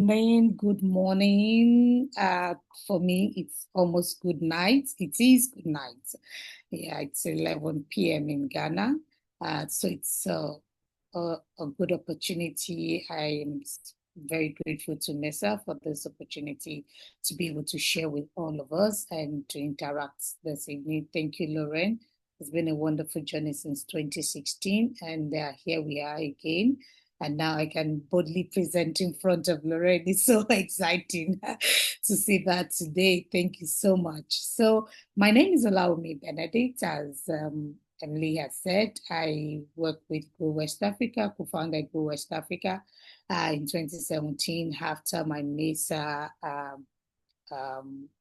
evening, good morning. For me, it's almost good night. It is good night. Yeah, it's 11 p.m. in Ghana. So it's a good opportunity. I am very grateful to MESA for this opportunity to be able to share with all of us and to interact this evening. Thank you, Lauren. It's been a wonderful journey since 2016, and here we are again. And now I can boldly present in front of Lorraine. It's so exciting to see that today. Thank you so much. So my name is Olawumi Benedict. As Emily has said, I work with Grow West Africa, co-founded Grow West Africa in 2017 after my MESA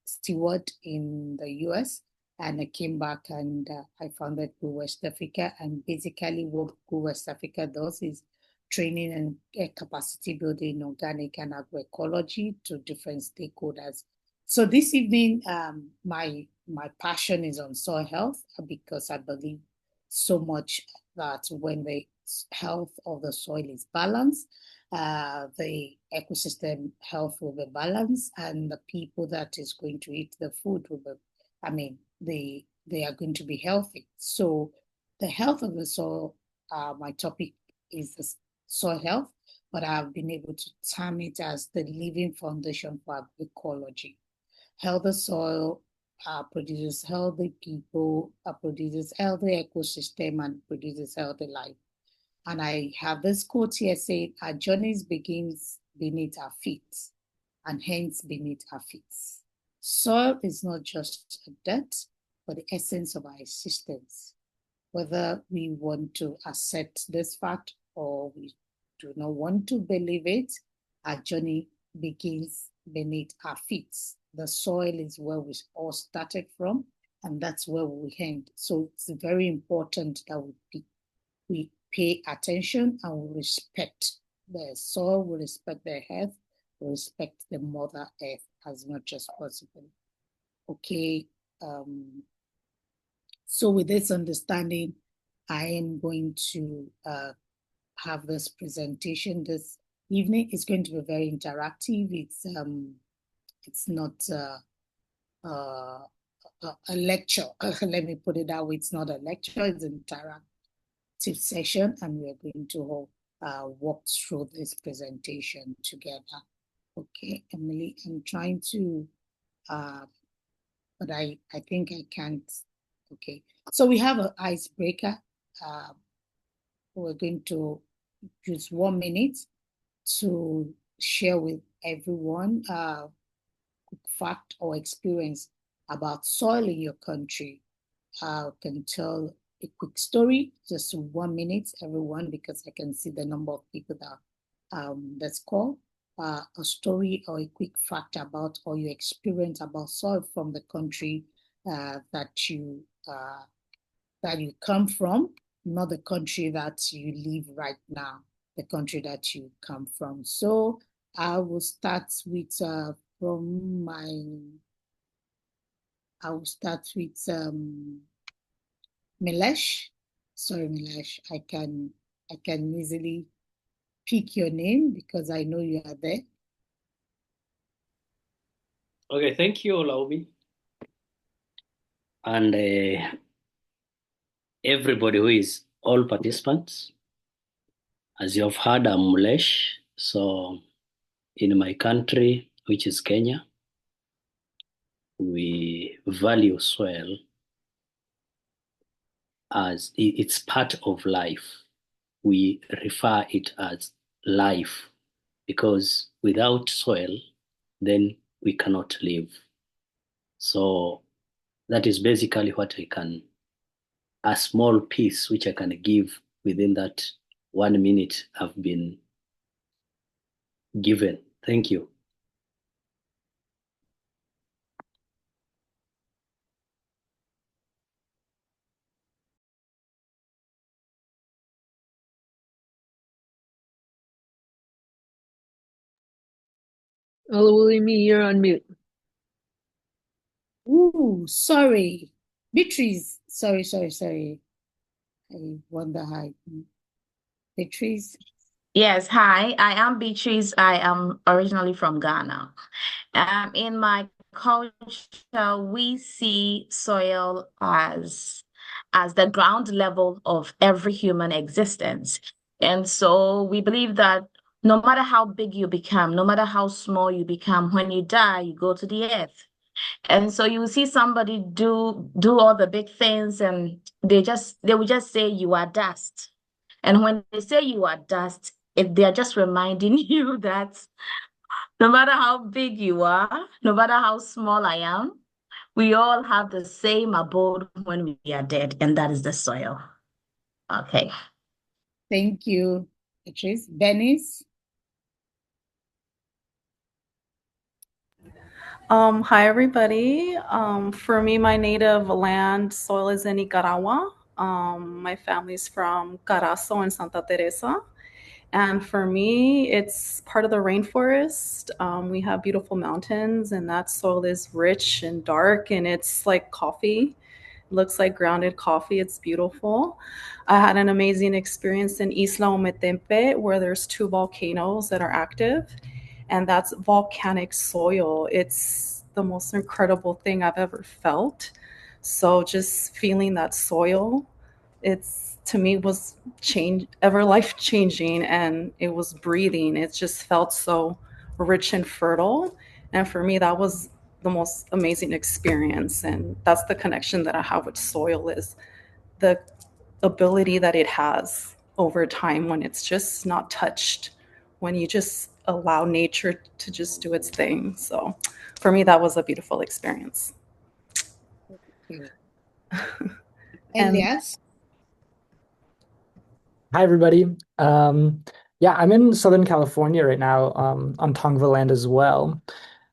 steward in the US. And I came back and I founded Grow West Africa. And basically what Grow West Africa does is training and capacity building in organic and agroecology to different stakeholders. So this evening, my passion is on soil health because I believe so much that when the health of the soil is balanced, the ecosystem health will be balanced, and the people that is going to eat the food will be, they are going to be healthy. So the health of the soil, my topic is the soil health, but I've been able to term it as the living foundation for agroecology. Healthy soil produces healthy people, produces healthy ecosystem, and produces healthy life. And I have this quote here saying, our journeys begins beneath our feet, and hence beneath our feet. Soil is not just a dirt, but the essence of our existence. Whether we want to accept this fact or we do not want to believe it, our journey begins beneath our feet. The soil is where we all started from, and that's where we end. So it's very important that we pay attention and we respect the soil, we respect the earth, we respect the Mother Earth as much as possible. Okay. So with this understanding, I am going to have this presentation this evening. It's going to be very interactive. It's not a lecture. Let me put it that way. It's not a lecture. It's an interactive session, and we're going to walk through this presentation together. Okay, Emily, I'm trying to, but I think I can't. Okay, so we have an icebreaker. We're going to use 1 minute to share with everyone a quick fact or experience about soil in your country. Can tell a quick story, just 1 minute, everyone, because I can see the number of people that that's called. A story or a quick fact about or your experience about soil from the country that you come from, not the country that you live right now, the country that you come from. So I will start with Milesh. Sorry, Milesh. I can easily pick your name because I know you are there. Okay, thank you, Olaobi. And everybody who is all participants. As you have heard, I'm Mulesh. So in my country, which is Kenya, we value soil as it's part of life. We refer it as life because without soil, then we cannot live. So that is basically what a small piece which I can give within that 1 minute I've been given. Thank you. Olawumi, you're on mute. Ooh, sorry. Beatrice, sorry. I wonder how. Beatrice. Yes, hi. I am Beatrice. I am originally from Ghana. In my culture, we see soil as the ground level of every human existence. And so we believe that no matter how big you become, no matter how small you become, when you die, you go to the earth. And so you will see somebody do all the big things and they will just say you are dust. And when they say you are dust, they're just reminding you that no matter how big you are, no matter how small I am, we all have the same abode when we are dead, and that is the soil. Okay. Thank you, Patrice. Bernice? Hi everybody. For me, my native land soil is in Nicaragua. My family's from Carazo and Santa Teresa. And for me, it's part of the rainforest. We have beautiful mountains, and that soil is rich and dark, and it's like coffee. Looks like grounded coffee. It's beautiful. I had an amazing experience in Isla Ometempe, where there's two volcanoes that are active, and that's volcanic soil. It's the most incredible thing I've ever felt. So just feeling that soil, it's to me was change ever life changing, and it was breathing. It just felt so rich and fertile. And for me, that was the most amazing experience. And that's the connection that I have with soil, is the ability that it has over time when it's just not touched, when you just allow nature to just do its thing. So for me, that was a beautiful experience. Okay. And Elias? Hi, everybody. Yeah, I'm in Southern California right now, on Tongva land as well.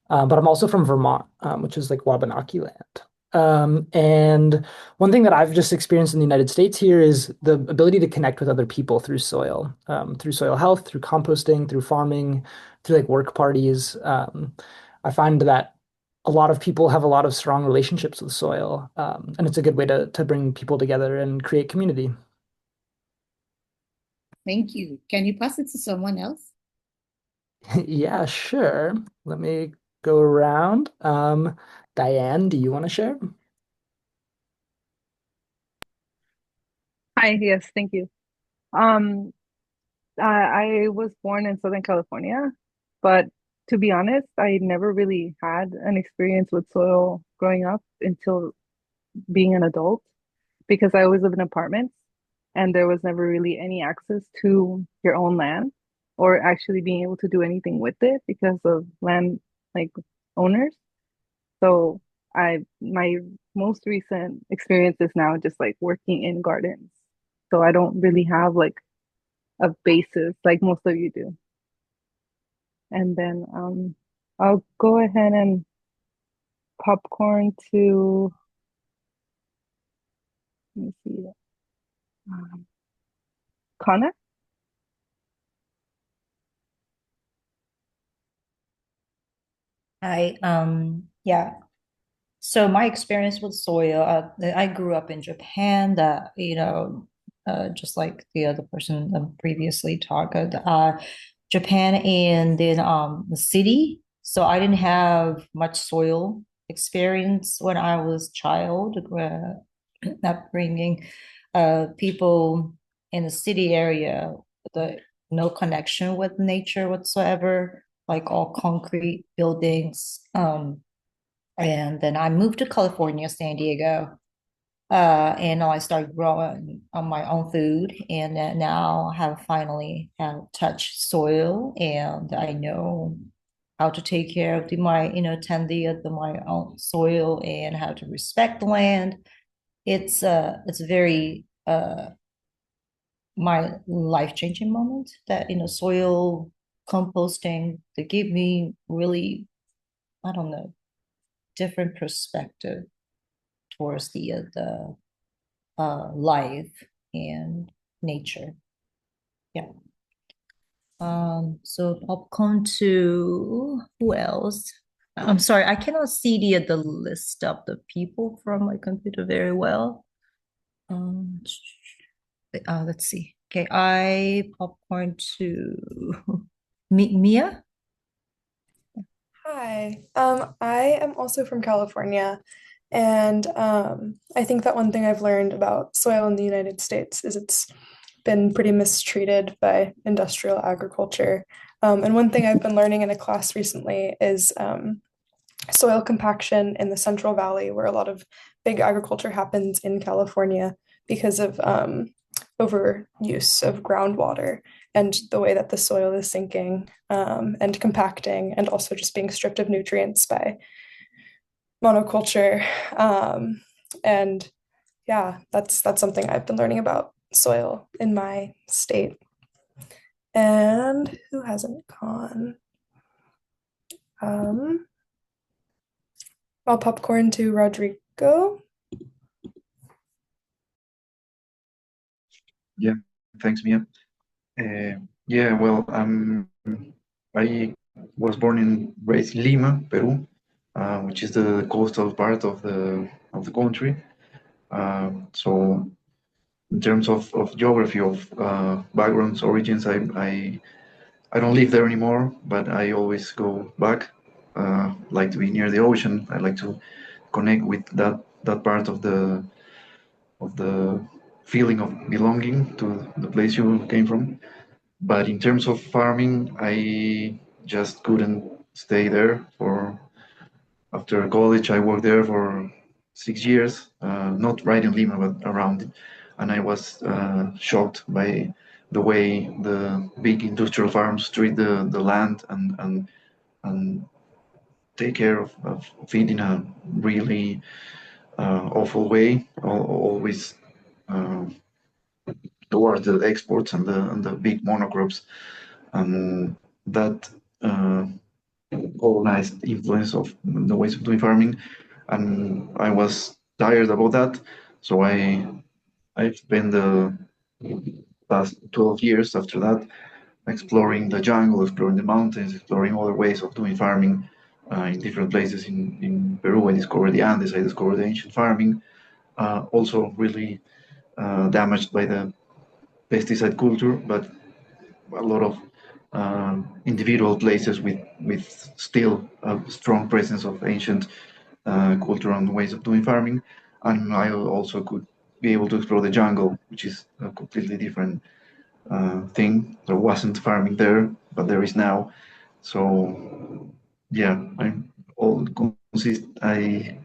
But I'm also from Vermont, which is like Wabanaki land. And one thing that I've just experienced in the United States here is the ability to connect with other people through soil health, through composting, through farming, through like work parties. I find that a lot of people have a lot of strong relationships with soil, and it's a good way to bring people together and create community. Thank you. Can you pass it to someone else? Yeah, sure. Let me go around. Diane, do you want to share? Hi, yes, thank you. Um, I was born in Southern California, but to be honest, I never really had an experience with soil growing up until being an adult because I always lived in apartments and there was never really any access to your own land or actually being able to do anything with it because of land like owners. So my most recent experience is now just like working in gardens. So I don't really have like a basis like most of you do. And then I'll go ahead and popcorn to let me see um, Connor. Yeah. So my experience with soil, I grew up in Japan. That just like the other person previously talked, Japan and then the city. So I didn't have much soil experience when I was child. Upbringing, people in the city area, the no connection with nature whatsoever, like all concrete buildings. And then I moved to California, San Diego, and I started growing on my own food. And now I have finally have touched soil, and I know how to take care of tend my own soil and how to respect the land. It's very my life-changing moment that soil composting to give me really, I don't know, different perspective towards the life and nature. Yeah. So popcorn to who else? I'm sorry, I cannot see the list of the people from my computer very well. Um, let's see. Okay, I popcorn to Mia. Hi, I am also from California, and I think that one thing I've learned about soil in the United States is it's been pretty mistreated by industrial agriculture. And one thing I've been learning in a class recently is soil compaction in the Central Valley, where a lot of big agriculture happens in California because of overuse of groundwater and the way that the soil is sinking and compacting, and also just being stripped of nutrients by monoculture. And yeah, that's something I've been learning about soil in my state. And who hasn't gone? I'll popcorn to Rodrigo. Yeah, thanks, Mia. Yeah, well, I was born and raised in Lima, Peru, which is the coastal part of the country. So in terms of geography, of backgrounds, origins, I don't live there anymore, but I always go back. Like to be near the ocean. I like to connect with that part of the feeling of belonging to the place you came from. But in terms of farming, I just couldn't stay there. For after college, I worked there for 6 years, not right in Lima, but around it. And I was shocked by the way the big industrial farms treat the land and take care of it in a really awful way, always uh, towards the exports and the big monocrops. And that colonized influence of the ways of doing farming, and I was tired about that. So I've spent the past 12 years after that exploring the jungle, exploring the mountains, exploring other ways of doing farming in different places in Peru. I discovered the Andes, I discovered the ancient farming, also really damaged by the pesticide culture, but a lot of individual places with still a strong presence of ancient culture and ways of doing farming. And I also could be able to explore the jungle, which is a completely different thing. There wasn't farming there, but there is now. So yeah, I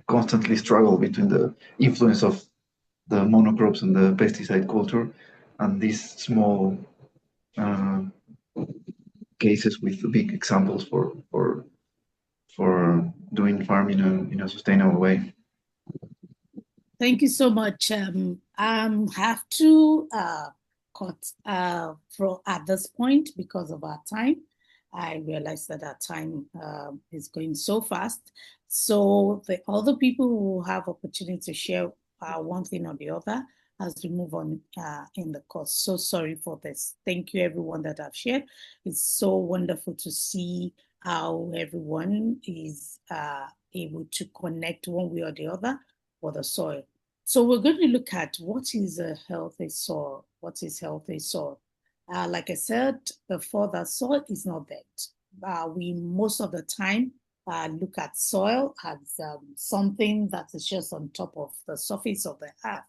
constantly struggle between the influence of the monocrops and the pesticide culture and these small uh, cases with big examples for doing farm in a sustainable way. Thank you so much. Have to cut for at this point because of our time. I realize that our time is going so fast. So the other people who have opportunity to share one thing or the other as we move on in the course. So sorry for this. Thank you everyone that have shared. It's so wonderful to see how everyone is able to connect one way or the other for the soil. So we're going to look at what is a healthy soil. What is healthy soil? Like I said before, that soil is not dead. We most of the time look at soil as something that is just on top of the surface of the earth.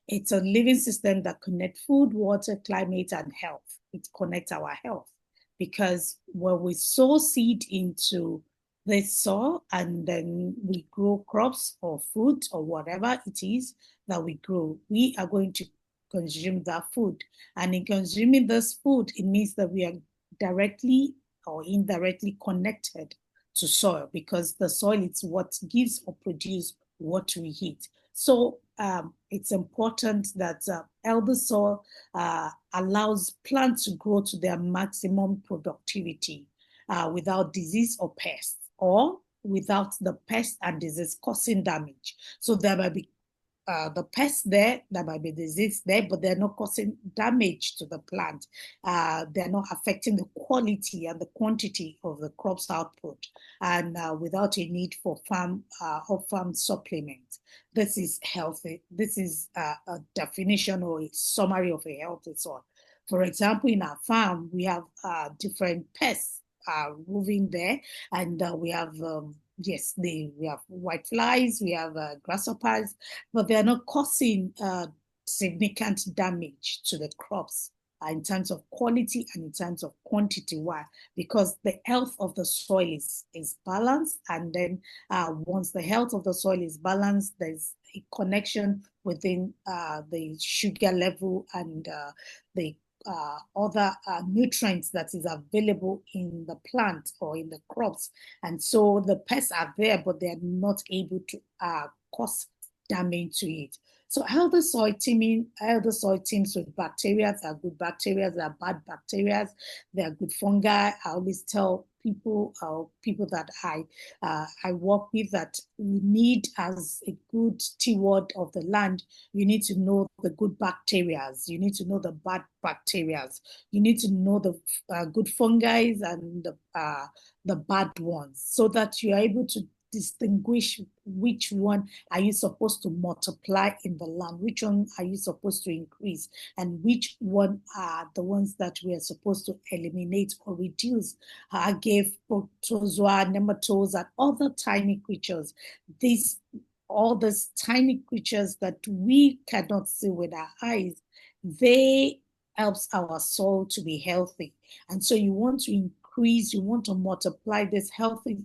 It's a living system that connects food, water, climate, and health. It connects our health because when we sow seed into this soil and then we grow crops or fruit or whatever it is that we grow, we are going to consume that food. And in consuming this food, it means that we are directly or indirectly connected to soil because the soil is what gives or produces what we eat. So it's important that healthy soil allows plants to grow to their maximum productivity without disease or pests, or without the pest and disease causing damage. So there might be the pests there might be disease there, but they're not causing damage to the plant. They're not affecting the quality and the quantity of the crop's output, and without a need for farm supplements. This is healthy. This is a definition or a summary of a healthy soil. For example, in our farm, we have different pests moving there, and we have yes, we have white flies, we have grasshoppers, but they are not causing significant damage to the crops in terms of quality and in terms of quantity. Why? Because the health of the soil is balanced, and then once the health of the soil is balanced, there's a connection within the sugar level and the other nutrients that is available in the plant or in the crops. And so the pests are there, but they're not able to cause damage to it. So healthy soil teams with bacteria. There are good bacteria, there are bad bacteria, there are good fungi. I always tell people that I work with that we need, as a good steward of the land, you need to know the good bacteria, you need to know the bad bacteria, you need to know the good fungi and the bad ones, so that you are able to distinguish which one are you supposed to multiply in the land, which one are you supposed to increase, and which one are the ones that we are supposed to eliminate or reduce. I gave protozoa, nematodes, and other tiny creatures. All these tiny creatures that we cannot see with our eyes, they helps our soil to be healthy. And so you want to increase, you want to multiply this healthy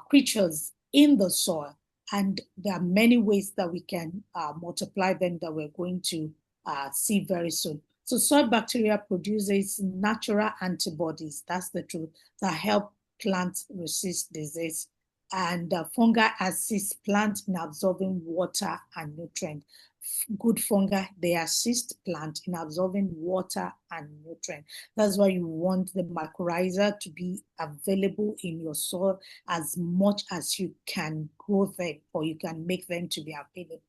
creatures in the soil. And there are many ways that we can multiply them that we're going to see very soon. So soil bacteria produces natural antibodies, that's the truth, that help plants resist disease. And fungi assist plants in absorbing water and nutrient. Good fungi, they assist plant in absorbing water and nutrient. That's why you want the mycorrhiza to be available in your soil as much as you can grow them, or you can make them to be available.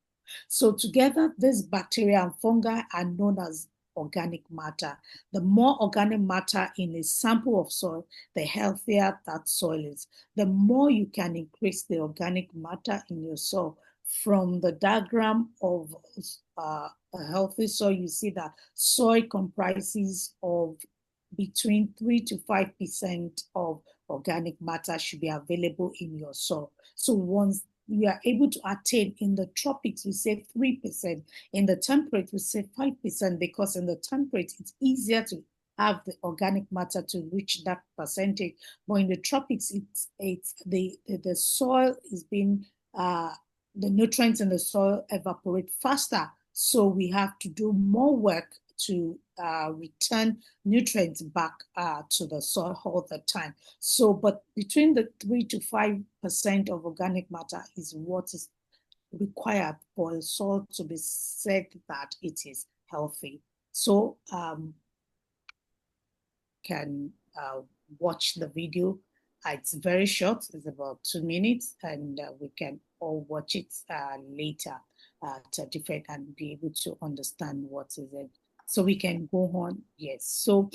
So together, this bacteria and fungi are known as organic matter. The more organic matter in a sample of soil, the healthier that soil is. The more you can increase the organic matter in your soil. From the diagram of a healthy soil, you see that soil comprises of between 3 to 5% of organic matter should be available in your soil. So once you are able to attain, in the tropics, we say 3%, in the temperate, we say 5%, because in the temperate, it's easier to have the organic matter to reach that percentage. But in the tropics, it's the soil is being the nutrients in the soil evaporate faster. So we have to do more work to return nutrients back to the soil all the time. So, but between the 3 to 5% of organic matter is what is required for a soil to be said that it is healthy. So, can watch the video. It's very short, it's about 2 minutes, and we can all watch it later to different and be able to understand what is it. So we can go on. Yes. So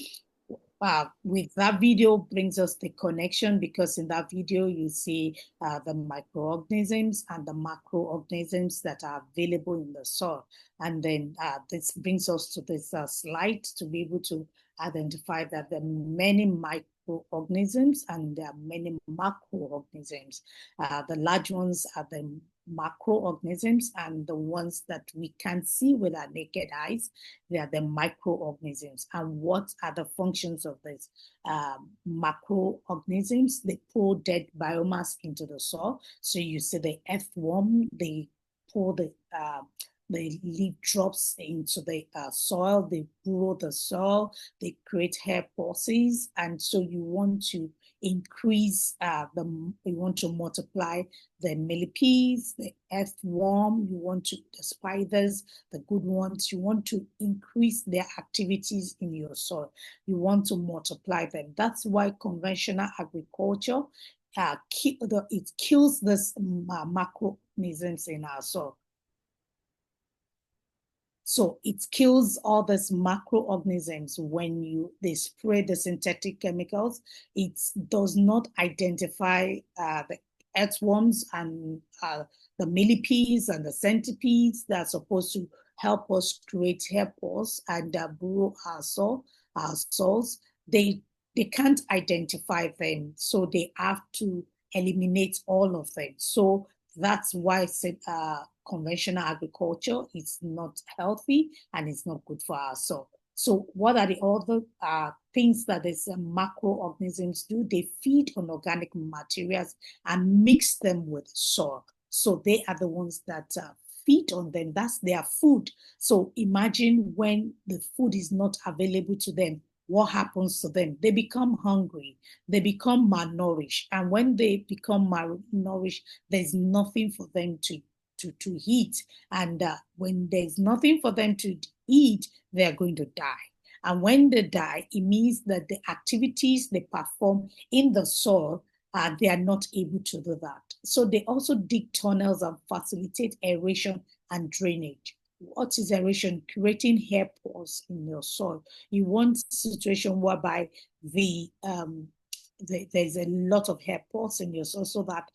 with that video brings us the connection, because in that video you see the microorganisms and the macroorganisms that are available in the soil. And then this brings us to this slide to be able to identify that there are many microorganisms and there are many macroorganisms. The large ones are the macroorganisms, and the ones that we can see with our naked eyes, they are the microorganisms. And what are the functions of these macroorganisms? They pour dead biomass into the soil. So you see the earthworm, they pour the leaf drops into the soil, they burrow the soil, they create hair pulses. And so you want to increase you want to multiply the millipedes, the earthworm, the spiders, the good ones, you want to increase their activities in your soil. You want to multiply them. That's why conventional agriculture, it kills these macroorganisms in our soil. So it kills all these macroorganisms when they spray the synthetic chemicals. It does not identify the earthworms and the millipedes and the centipedes that are supposed to help us create hair pores and burrow our soils, they can't identify them, so they have to eliminate all of them. So that's why conventional agriculture is not healthy and it's not good for our soil. So what are the other things that these macroorganisms do? They feed on organic materials and mix them with soil. So they are the ones that feed on them. That's their food. So imagine when the food is not available to them, what happens to them? They become hungry, they become malnourished. And when they become malnourished, there's nothing for them to eat. And when there's nothing for them to eat, they're going to die. And when they die, it means that the activities they perform in the soil, they are not able to do that. So they also dig tunnels and facilitate aeration and drainage. What is aeration? Creating hair pores in your soil. You want a situation whereby there's a lot of hair pores in your soil, so that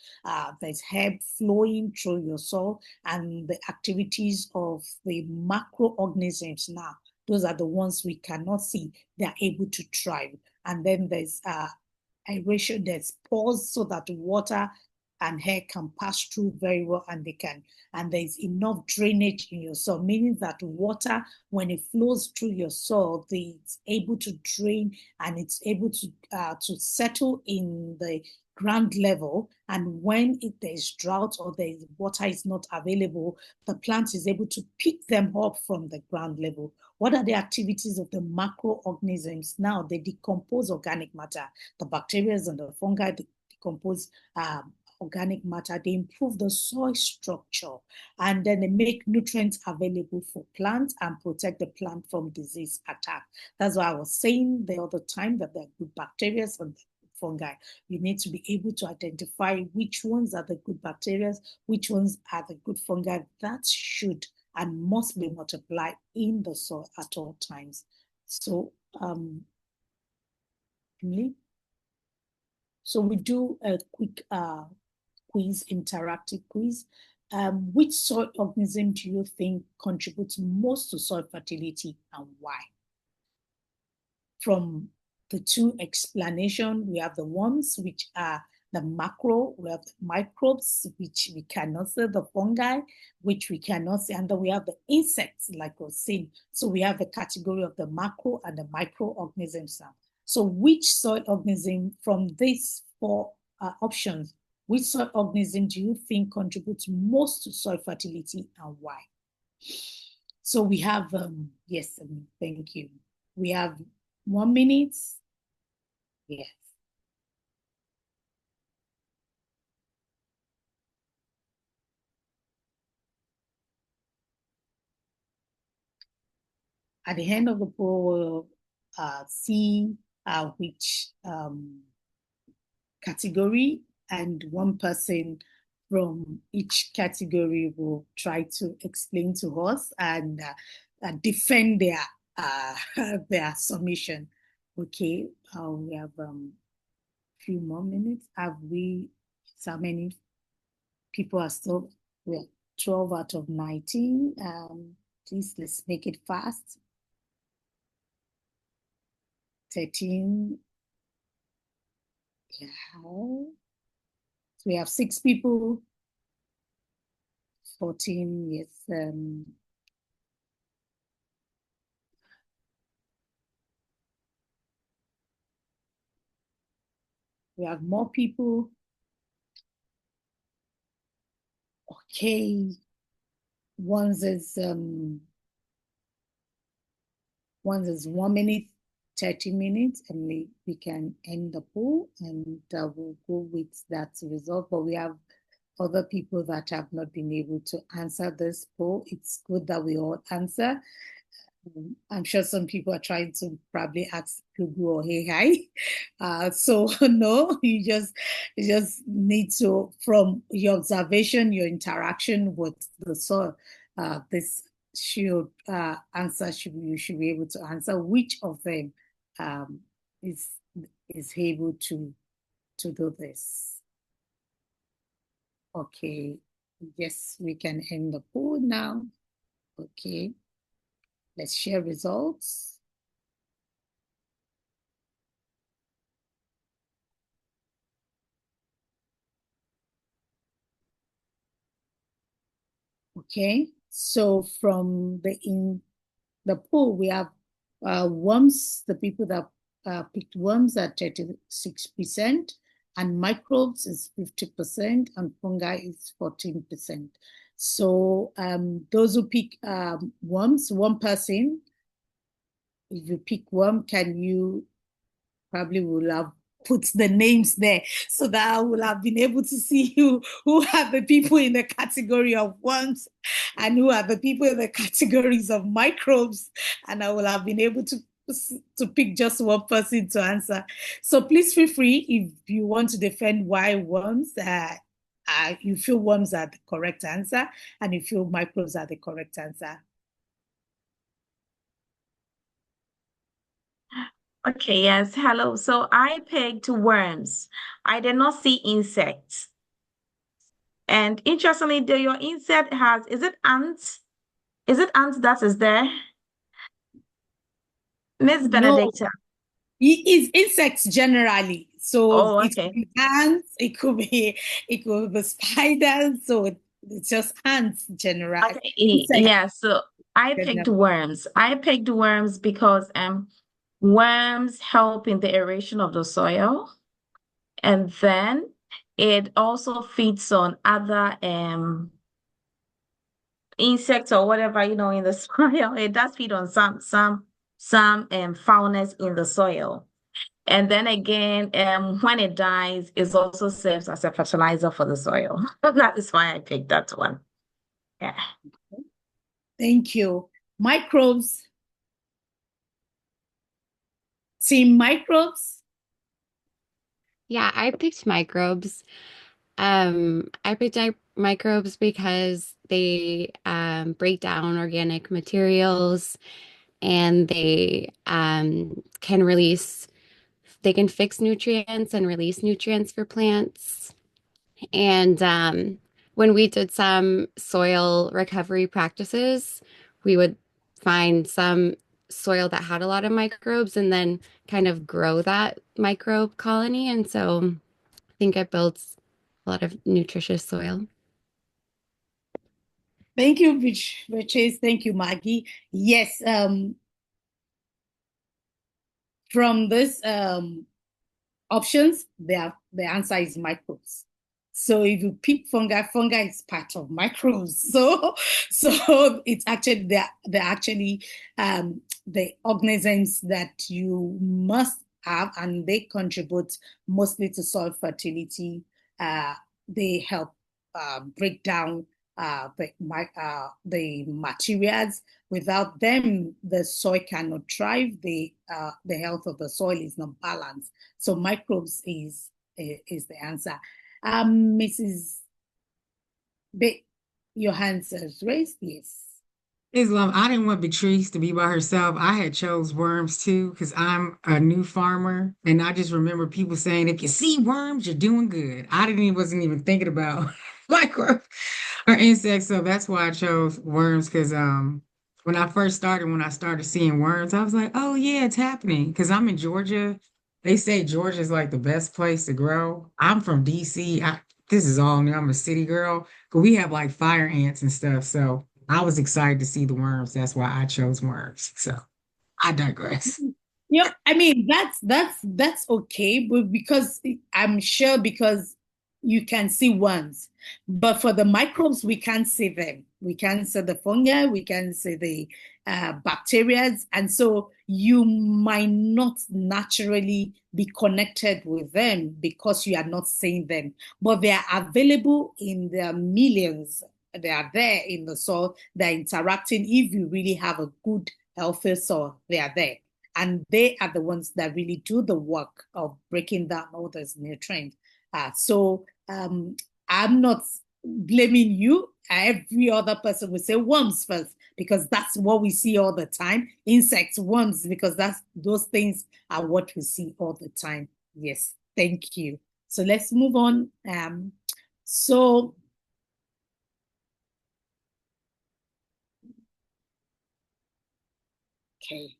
there's hair flowing through your soil, and the activities of the macroorganisms now, those are the ones we cannot see, they're able to thrive. And then there's aeration, there's pores so that water and hair can pass through very well, and and there's enough drainage in your soil, meaning that water, when it flows through your soil, it's able to drain and it's able to settle in the ground level. And when there's drought or the water is not available, the plant is able to pick them up from the ground level. What are the activities of the macroorganisms? Now they decompose organic matter. The bacteria and the fungi decompose organic matter. They improve the soil structure, and then they make nutrients available for plants and protect the plant from disease attack. That's why I was saying the other time that the good bacteria and fungi, you need to be able to identify which ones are the good bacteria, which ones are the good fungi that should and must be multiplied in the soil at all times. So, Emily? So we do a quick quiz, interactive quiz. Which soil organism do you think contributes most to soil fertility and why? From the two explanations, we have the ones which are the macro, we have the microbes, which we cannot see, the fungi, which we cannot see, and then we have the insects, like we've seen. So we have the category of the macro and the microorganisms now. So which soil organism from these four options, which soil organism do you think contributes most to soil fertility and why? So we have, yes, thank you. We have 1 minute. Yes. At the end of the poll, we'll see which category, and one person from each category will try to explain to us and defend their submission. Okay, we have a few more minutes. Have we, so many people are still, we're 12 out of 19. Please, let's make it fast. 13. Yeah. So we have 6 people. 14, yes. We have more people. Okay. One's is 1 minute, 30 minutes, and we can end the poll, and we'll go with that result. But we have other people that have not been able to answer this poll. It's good that we all answer. I'm sure some people are trying to probably ask Google or AI. So no, you just need to, from your observation, your interaction with the soil, this should answer, you should be able to answer which of them is able to do this. Okay, yes, we can end the poll now. Okay, let's share results. Okay, so from the pool, we have worms, the people that picked worms at 36%, and microbes is 50%, and fungi is 14%. So those who pick worms, one person, if you pick worm, can you probably will have put the names there so that I will have been able to see who are the people in the category of worms and who are the people in the categories of microbes, and I will have been able to pick just one person to answer. So please feel free if you want to defend why worms you feel worms are the correct answer and you feel microbes are the correct answer. Okay, yes, hello. So I picked worms. I did not see insects. And interestingly, your insect is it ants? Is it ants that is there? Miss No, Benedicta. it is insects generally. So Oh, it could okay. be ants, it could be spiders. So it's just ants generally. Okay, Insects yeah, so I picked generally. worms. I picked worms because worms help in the aeration of the soil, and then it also feeds on other insects or whatever, in the soil. It does feed on some faunas in the soil. And then again, when it dies, it also serves as a fertilizer for the soil. That is why I picked that one. Yeah. Thank you. Microbes. Team microbes. Yeah, I picked microbes. I picked microbes because they break down organic materials and they can fix nutrients and release nutrients for plants. And when we did some soil recovery practices, we would find some soil that had a lot of microbes and then kind of grow that microbe colony. And so I think it builds a lot of nutritious soil. Thank you, Chase. Thank you, Maggie. Yes, from this options, the answer is microbes. So if you pick fungi is part of microbes. So it's actually they're actually the organisms that you must have, and they contribute mostly to soil fertility. They help break down the materials. Without them, the soil cannot thrive. The health of the soil is not balanced. So microbes is the answer. Mrs. B, your hands is raised. Yes. Islam, I didn't want Beatrice to be by herself. I had chose worms too because I'm a new farmer, and I just remember people saying, "If you see worms, you're doing good." Wasn't even thinking about micro or insects, so that's why I chose worms. Because when I started seeing worms, I was like, "Oh yeah, it's happening." Because I'm in Georgia. They say Georgia is like the best place to grow. I'm from DC. This is all new. I'm a city girl, but we have like fire ants and stuff, so. I was excited to see the worms. That's why I chose worms. So I digress. Yeah, I mean that's okay, but because I'm sure because you can see worms, but for the microbes we can't see them. We can see the fungi, we can see the bacteria, and so you might not naturally be connected with them because you are not seeing them. But they are available in their millions. They are there in the soil. They're interacting. If you really have a good, healthy soil, they are there. And they are the ones that really do the work of breaking down all those nutrients. So I'm not blaming you. Every other person will say worms first because that's what we see all the time. Insects, worms, because those things are what we see all the time. Yes, thank you. So let's move on. So Okay.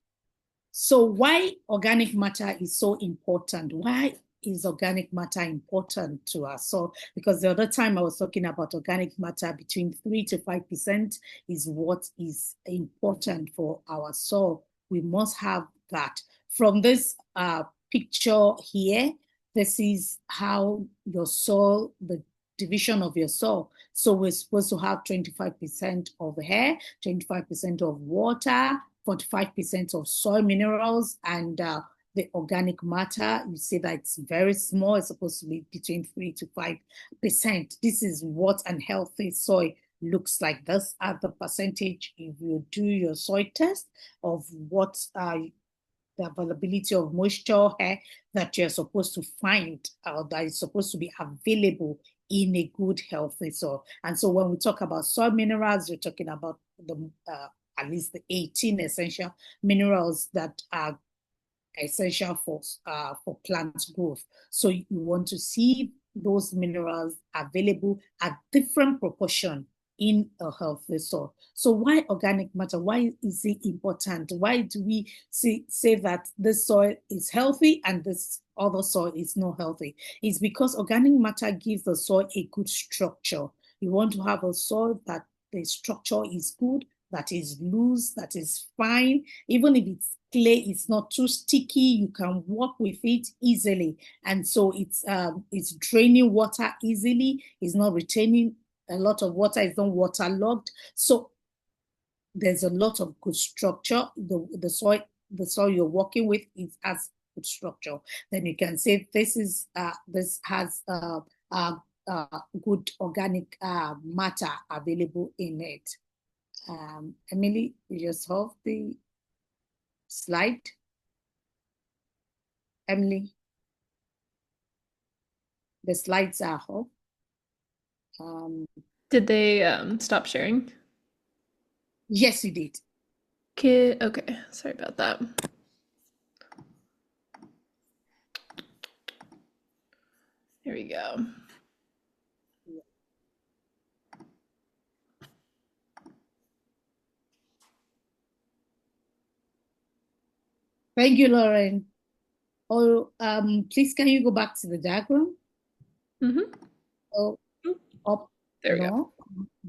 So why organic matter is so important? Why is organic matter important to us? So because the other time I was talking about organic matter between 3 to 5% is what is important for our soil. We must have that. From this picture here, this is how your soil, the division of your soil. So we're supposed to have 25% of air, 25% of water, 45% of soil minerals, and the organic matter, you see that it's very small. It's supposed to be between 3 to 5%. This is what an healthy soil looks like. This are the percentage if you do your soil test of what the availability of moisture here that you're supposed to find that is supposed to be available in a good healthy soil. And so when we talk about soil minerals, we're talking about the at least the 18 essential minerals that are essential for plant growth. So you want to see those minerals available at different proportion in a healthy soil. So why organic matter? Why is it important? Why do we say that this soil is healthy and this other soil is not healthy? It's because organic matter gives the soil a good structure. You want to have a soil that the structure is good, that is loose, that is fine. Even if it's clay, it's not too sticky, you can work with it easily. And so it's draining water easily, it's not retaining a lot of water, it's not waterlogged. So there's a lot of good structure. The soil you're working with has good structure. Then you can say this has good organic matter available in it. Emily, you just have the slide. Emily, the slides are up. Did they stop sharing? Yes, you did. Okay, sorry about that. Here we go. Thank you, Lauren. Oh, please, can you go back to the diagram? Mm-hmm. Oh, up. There we go.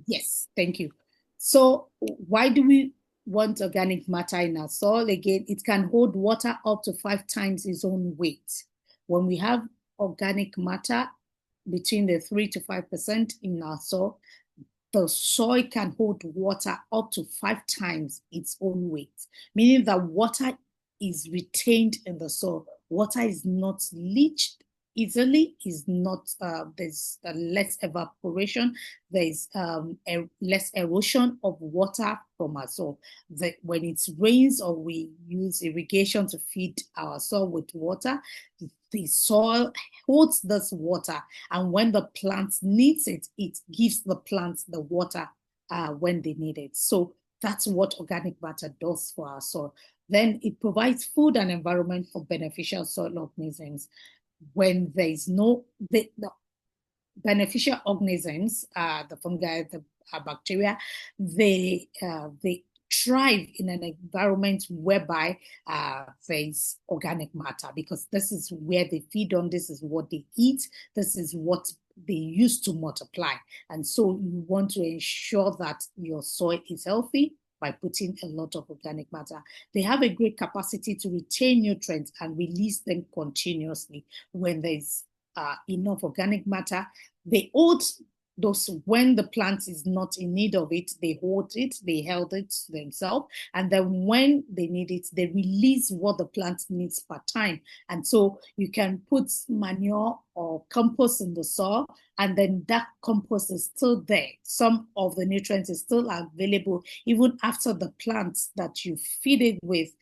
Yes, thank you. So why do we want organic matter in our soil? Again, it can hold water up to 5 times its own weight. When we have organic matter between the 3 to 5% in our soil, the soil can hold water up to 5 times its own weight, meaning that water is retained in the soil. Water is not leached easily, is not there's less evaporation, there's less erosion of water from our soil. When it rains or we use irrigation to feed our soil with water, the soil holds this water, and when the plant needs it, it gives the plants the water when they need it. So that's what organic matter does for our soil. Then it provides food and environment for beneficial soil organisms. When there is the beneficial organisms, the fungi, the bacteria, they thrive in an environment whereby there is organic matter, because this is where they feed on, this is what they eat, this is what they use to multiply. And so you want to ensure that your soil is healthy by putting a lot of organic matter. They have a great capacity to retain nutrients and release them continuously. When there's enough organic matter, they hold those, when the plant is not in need of it, they hold it, they held it themselves, and then when they need it, they release what the plant needs per time. And so you can put manure or compost in the soil, and then that compost is still there. Some of the nutrients is still available even after the plants that you feed it with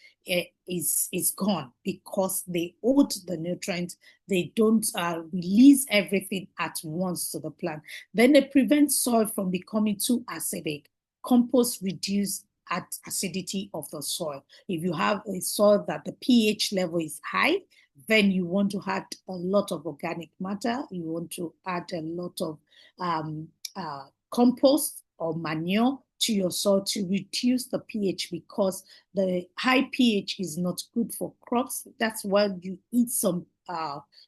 is gone, because they hold the nutrients. They don't release everything at once to the plant. Then they prevent soil from becoming too acidic. Compost reduce acidity of the soil. If you have a soil that the pH level is high, then you want to add a lot of organic matter. You want to add a lot of compost or manure to your soil to reduce the pH, because the high pH is not good for crops. That's why you eat some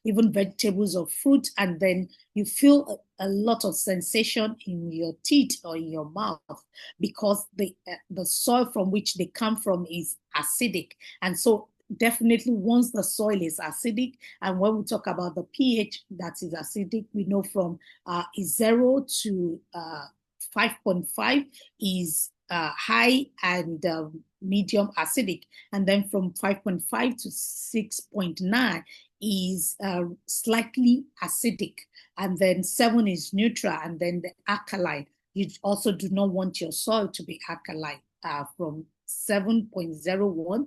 even vegetables or fruit, and then you feel a lot of sensation in your teeth or in your mouth, because the soil from which they come from is acidic. And so definitely once the soil is acidic, and when we talk about the pH that is acidic, we know from 0 to 5.5 is high and medium acidic, and then from 5.5 to 6.9 is slightly acidic, and then 7 is neutral, and then the alkaline. You also do not want your soil to be alkaline. From 7.01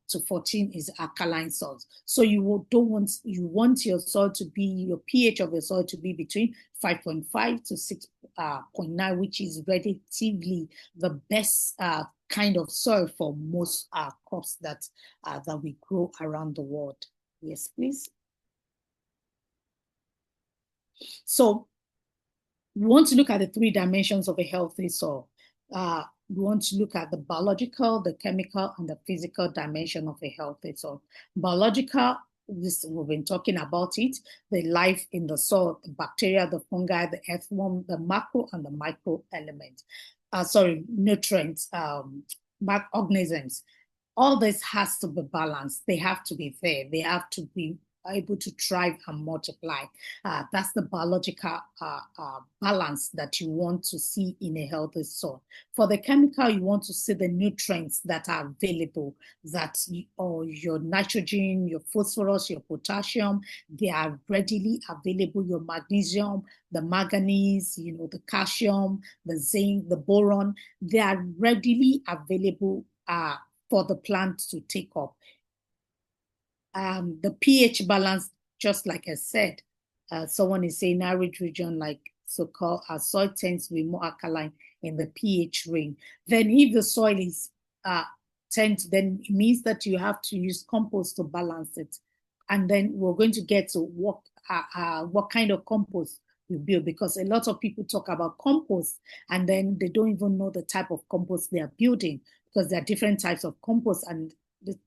to 14 is alkaline soils. So you want your soil to be, your pH of your soil to be between 5.5 to 6.9, which is relatively the best kind of soil for most crops that we grow around the world. Yes, please. So we want to look at the 3 dimensions of a healthy soil. We want to look at the biological, the chemical, and the physical dimension of a healthy soil. Biological, we've been talking about it, the life in the soil, the bacteria, the fungi, the earthworm, the macro and the micro elements. Nutrients, organisms. All this has to be balanced. They have to be there. They have to be able to thrive and multiply. That's the biological balance that you want to see in a healthy soil. For the chemical, you want to see the nutrients that are available, or your nitrogen, your phosphorus, your potassium, they are readily available. Your magnesium, the manganese, the calcium, the zinc, the boron, they are readily available for the plant to take up. The pH balance, just like I said, someone is saying arid region like so-called soil tends to be more alkaline in the pH range. Then if the soil is then it means that you have to use compost to balance it. And then we're going to get to what kind of compost you build, because a lot of people talk about compost and then they don't even know the type of compost they are building, because there are different types of compost, and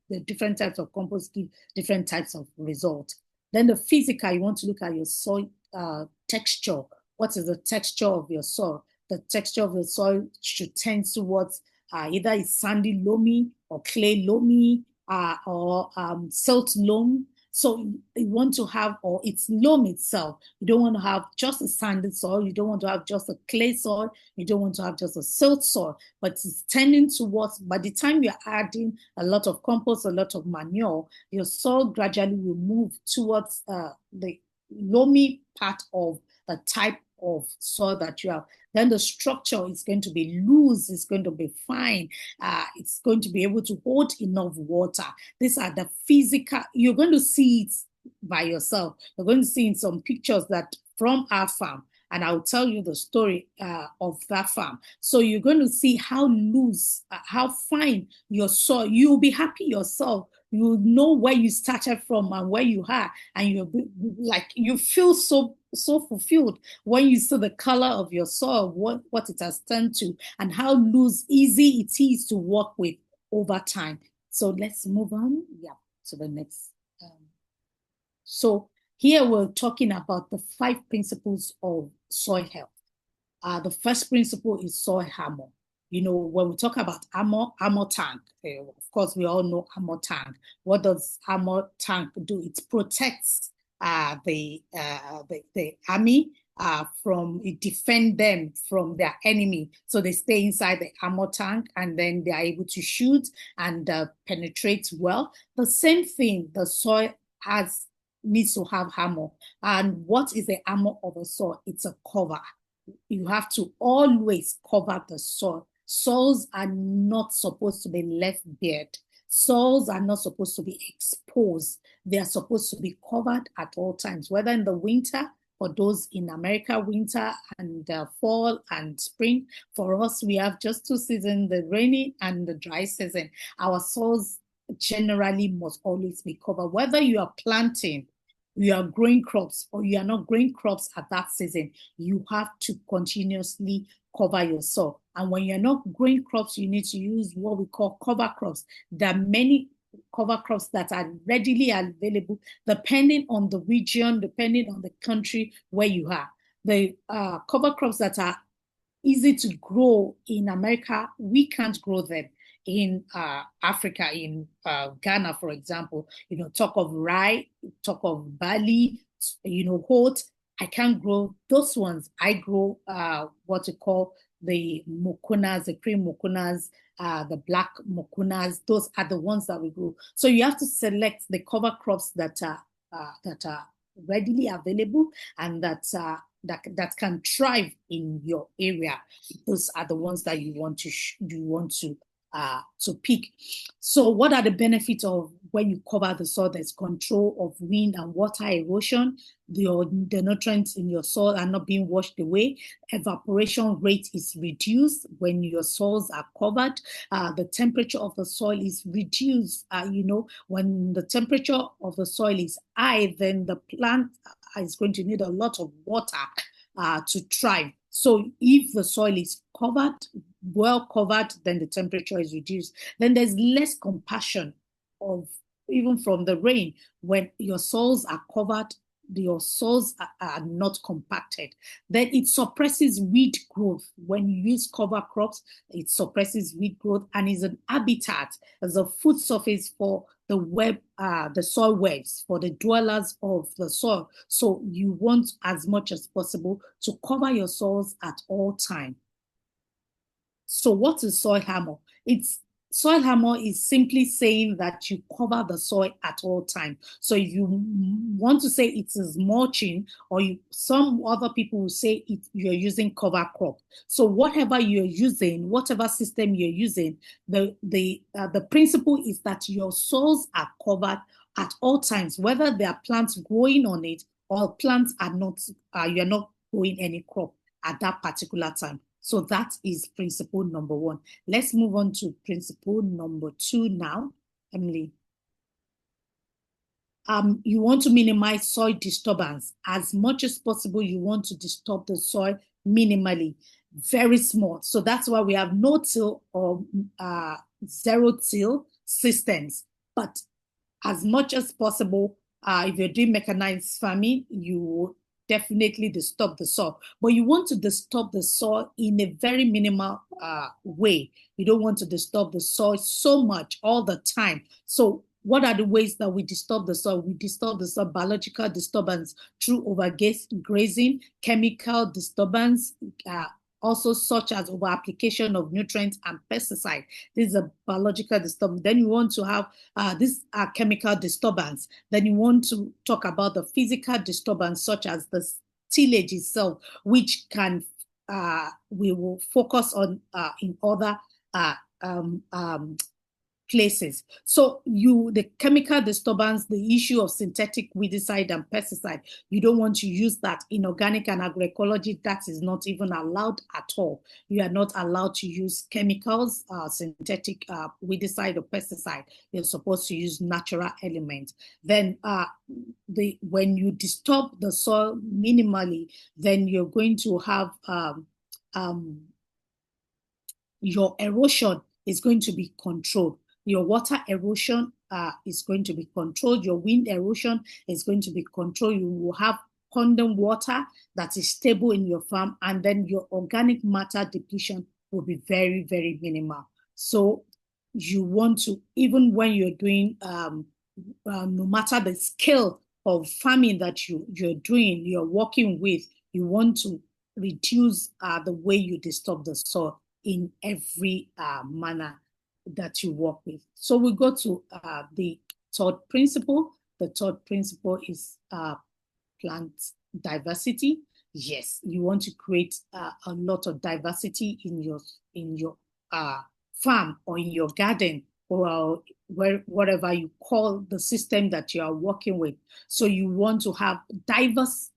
the different types of compost give different types of results. Then the physical, you want to look at your soil texture. What is the texture of your soil? The texture of the soil should tend towards either it's sandy loamy or clay loamy or silt loam. So you want to have, or it's loam itself. You don't want to have just a sandy soil. You don't want to have just a clay soil. You don't want to have just a silt soil. But it's tending towards, by the time you're adding a lot of compost, a lot of manure, your soil gradually will move towards the loamy part of the type of soil that you have. Then the structure is going to be loose, it's going to be fine, it's going to be able to hold enough water. These are the physical, you're going to see it by yourself. You're going to see in some pictures that from our farm, and I'll tell you the story of that farm. So you're going to see how loose, how fine your soil, you'll be happy yourself. You know where you started from and where you are, and you feel so fulfilled when you see the color of your soil, what it has turned to, and how loose, easy it is to work with over time. So let's move on. Yeah, to the next. So here we're talking about the 5 principles of soil health. The first principle is soil armor. When we talk about armor tank, of course, we all know armor tank. What does armor tank do? It protects the army it defend them from their enemy. So they stay inside the armor tank, and then they are able to shoot and penetrate well. The same thing, the soil needs to have armor. And what is the armor of a soil? It's a cover. You have to always cover the soil. Soils are not supposed to be left bare. Soils are not supposed to be exposed. They are supposed to be covered at all times, whether in the winter, for those in America, winter and fall and spring. For us, we have just 2 seasons, the rainy and the dry season. Our soils generally must always be covered. Whether you are planting you are growing crops or you are not growing crops at that season, you have to continuously cover your soil. And when you're not growing crops, you need to use what we call cover crops. There are many cover crops that are readily available depending on the region, depending on the country where you are. The cover crops that are easy to grow in America, we can't grow them in Africa, in Ghana, for example. Talk of rye, talk of barley, oat. I can't grow those ones. I grow what we call the mukunas, the cream mukunas, the black mukunas. Those are the ones that we grow. So you have to select the cover crops that are readily available and that can thrive in your area. Those are the ones that you want to pick. So what are the benefits of when you cover the soil? There's control of wind and water erosion. The nutrients in your soil are not being washed away. Evaporation rate is reduced when your soils are covered. The temperature of the soil is reduced. When the temperature of the soil is high, then the plant is going to need a lot of water to thrive. So if the soil is covered, well covered, then the temperature is reduced. Then there's less compassion of even from the rain. When your soils are covered, your soils are not compacted. Then it suppresses weed growth. When you use cover crops, it suppresses weed growth and is an habitat as a food surface for the soil webs, for the dwellers of the soil. So you want as much as possible to cover your soils at all times. So what is soil armor? Soil armor is simply saying that you cover the soil at all times. So if you want to say it is mulching, or some other people will say you're using cover crop. So whatever you're using, whatever system you're using, the principle is that your soils are covered at all times, whether there are plants growing on it or plants are not, you're not growing any crop at that particular time. So that is principle number 1. Let's move on to principle number 2 now, Emily. You want to minimize soil disturbance. As much as possible, you want to disturb the soil minimally, very small. So that's why we have no-till or zero-till systems. But as much as possible, if you're doing mechanized farming, you definitely disturb the soil. But you want to disturb the soil in a very minimal way. You don't want to disturb the soil so much all the time. So what are the ways that we disturb the soil? We disturb the soil, biological disturbance through overgrazing, chemical disturbance, also such as over-application of nutrients and pesticides. This is a biological disturbance. Then you want to have this chemical disturbance. Then you want to talk about the physical disturbance, such as the tillage itself, which can we will focus on in other places. So the chemical disturbance, the issue of synthetic weedicide and pesticide, you don't want to use that. In organic and agroecology, that is not even allowed at all. You are not allowed to use chemicals, synthetic weedicide or pesticide. You're supposed to use natural elements. Then when you disturb the soil minimally, then you're going to have your erosion is going to be controlled. Your water erosion is going to be controlled. Your wind erosion is going to be controlled. You will have condensed water that is stable in your farm, and then your organic matter depletion will be very, very minimal. So you want to, even when you're doing, no matter the scale of farming that you're doing, you're working with, you want to reduce the way you disturb the soil in every manner that you work with. So we go to the third principle. The third principle is plant diversity. Yes, you want to create a lot of diversity in your farm or in your garden or whatever you call the system that you are working with. So you want to have diverse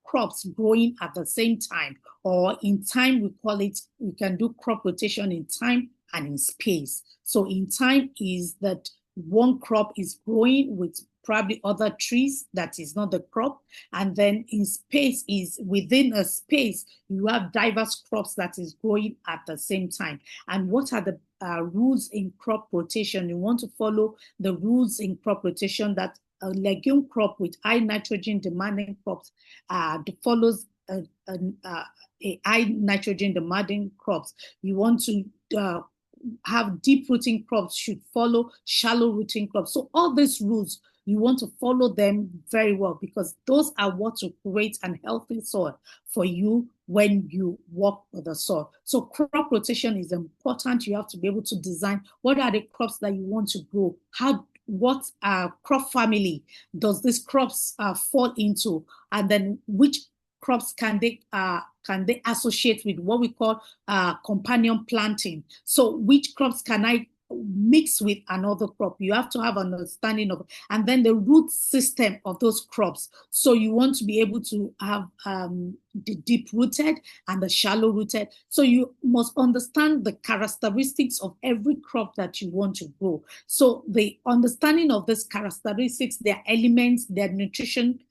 crops growing at the same time, or in time we can do crop rotation in time and in space. So in time is that one crop is growing with probably other trees that is not the crop. And then in space is within a space, you have diverse crops that is growing at the same time. And what are the rules in crop rotation? You want to follow the rules in crop rotation that a legume crop with high nitrogen demanding crops follows a high nitrogen demanding crops. You want to have deep rooting crops should follow shallow rooting crops. So all these rules, you want to follow them very well, because those are what to create an healthy soil for you when you work with the soil. So crop rotation is important. You have to be able to design what are the crops that you want to grow, what crop family does these crops fall into, and then which crops can they associate with what we call companion planting. So which crops can I mix with another crop? You have to have an understanding of, and then the root system of those crops. So you want to be able to have the deep rooted and the shallow rooted. So you must understand the characteristics of every crop that you want to grow. So the understanding of these characteristics, their elements, their nutrients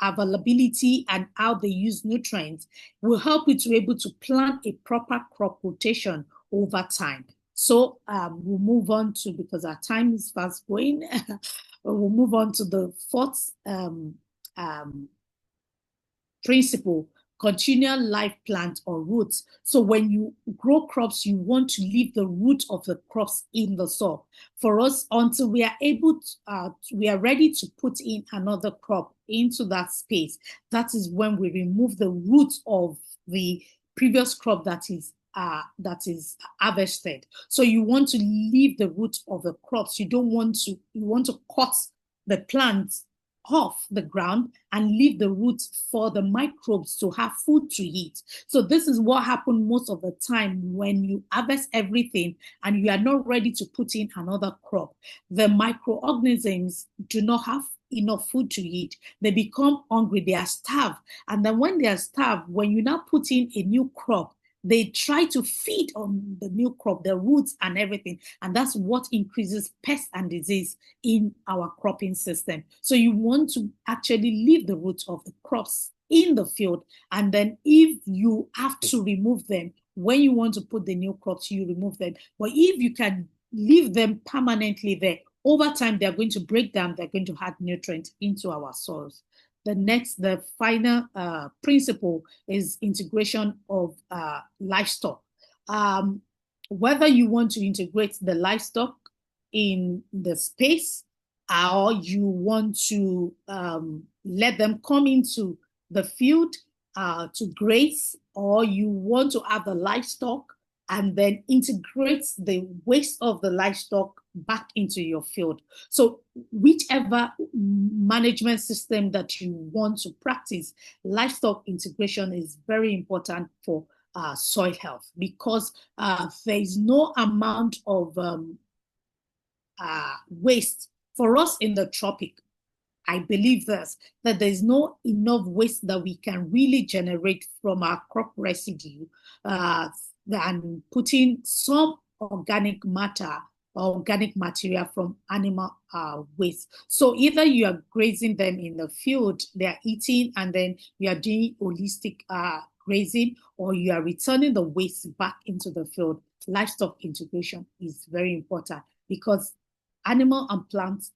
availability, and how they use nutrients will help you to be able to plan a proper crop rotation over time. So we'll move on to, because our time is fast going, we'll move on to the fourth principle, continual life plant or roots. So when you grow crops, you want to leave the root of the crops in the soil. For us, until we are able to, we are ready to put in another crop into that space, that is when we remove the root of the previous crop that is harvested. So you want to leave the root of the crops. You want to cut the plants off the ground and leave the roots for the microbes to have food to eat. So this is what happens most of the time when you harvest everything and you are not ready to put in another crop. The microorganisms do not have enough food to eat. They become hungry, they are starved. And then when they are starved, when you now put in a new crop, they try to feed on the new crop, the roots and everything. And that's what increases pests and disease in our cropping system. So you want to actually leave the roots of the crops in the field. And then if you have to remove them, when you want to put the new crops, you remove them. But if you can leave them permanently there, over time, they're going to break down, they're going to add nutrients into our soils. The final principle is integration of livestock. Whether you want to integrate the livestock in the space, or you want to let them come into the field to graze, or you want to have the livestock and then integrate the waste of the livestock back into your field. So whichever management system that you want to practice, livestock integration is very important for soil health, because there is no amount of waste. For us in the tropic, I believe this, that there's no enough waste that we can really generate from our crop residue than putting some organic matter or organic material from animal waste. So either you are grazing them in the field, they are eating, and then you are doing holistic grazing, or you are returning the waste back into the field. Livestock integration is very important, because animal and plants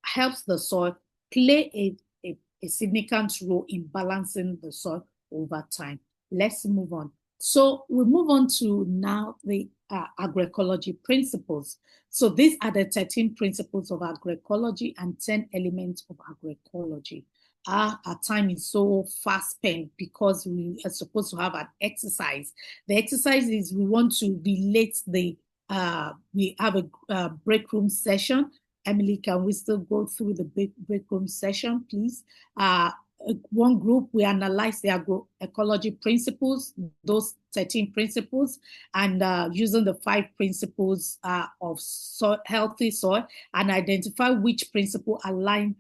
helps the soil, play a significant role in balancing the soil over time. Let's move on. So we move on to now the agroecology principles. So these are the 13 principles of agroecology and 10 elements of agroecology. Our time is so fast spent because we are supposed to have an exercise. The exercise is we want to relate we have a break room session. Emily, can we still go through the break room session, please? One group, we analyze the agroecology principles, those 13 principles, and using the 5 principles of healthy soil, and identify which principle align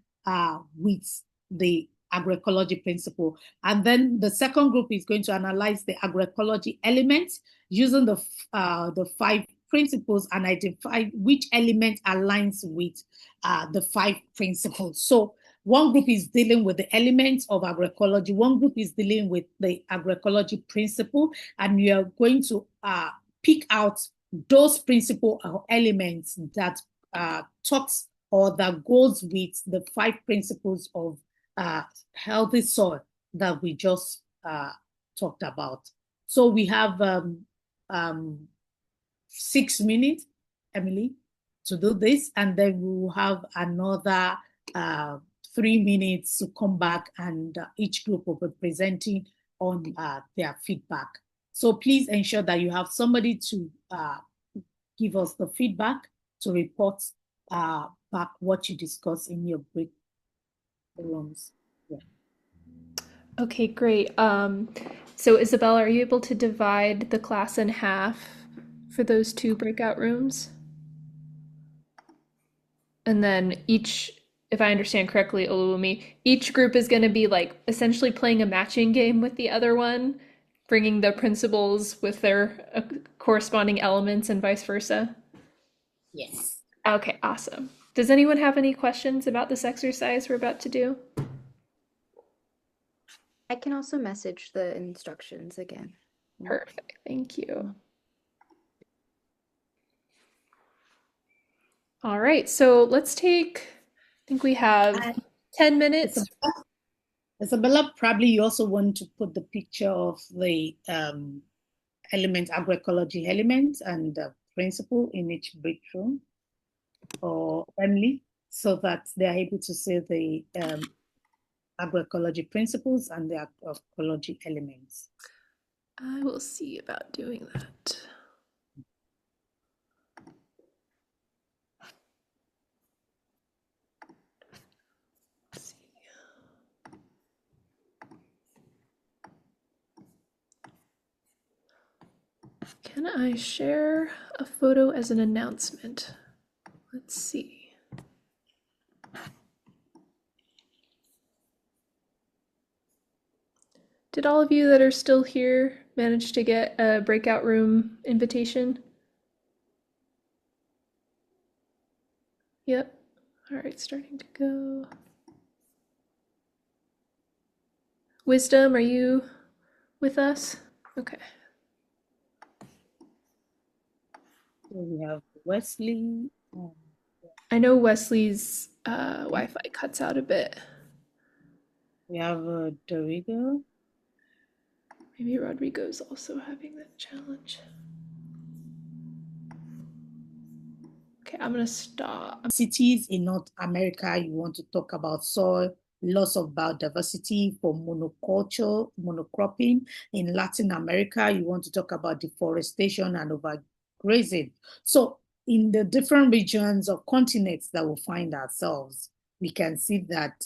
with the agroecology principle. And then the second group is going to analyze the agroecology elements using the 5 principles and identify which element aligns with the 5 principles. So one group is dealing with the elements of agroecology, one group is dealing with the agroecology principle, and we are going to pick out those principle or elements that talks or that goes with the 5 principles of healthy soil that we just talked about. So we have 6 minutes, Emily, to do this, and then we will have another 3 minutes to come back, and each group will be presenting on their feedback. So please ensure that you have somebody to give us the feedback, to report back what you discuss in your break rooms. Yeah. Okay, great. So Isabella, are you able to divide the class in half for those 2 breakout rooms? And then each, if I understand correctly, Olumi, each group is going to be like essentially playing a matching game with the other one, bringing the principles with their corresponding elements and vice versa? Yes. Okay, awesome. Does anyone have any questions about this exercise we're about to do? I can also message the instructions again. Perfect, thank you. All right, so let's take, I think we have 10 minutes. Isabella, probably you also want to put the picture of the element, agroecology elements and principle in each break room, or Emily, so that they are able to see the agroecology principles and the agroecology elements. I will see about doing that. Let's see. Can I share a photo as an announcement? Let's see. Did all of you that are still here manage to get a breakout room invitation? Yep. All right, starting to go. Wisdom, are you with us? Okay. We have Wesley. I know Wesley's Wi-Fi cuts out a bit. We have Dorigo. Maybe Rodrigo's also having that challenge. Okay, I'm gonna stop. Cities in North America, you want to talk about soil, loss of biodiversity for monoculture, monocropping. In Latin America, you want to talk about deforestation and overgrazing. So in the different regions or continents that we find ourselves, we can see that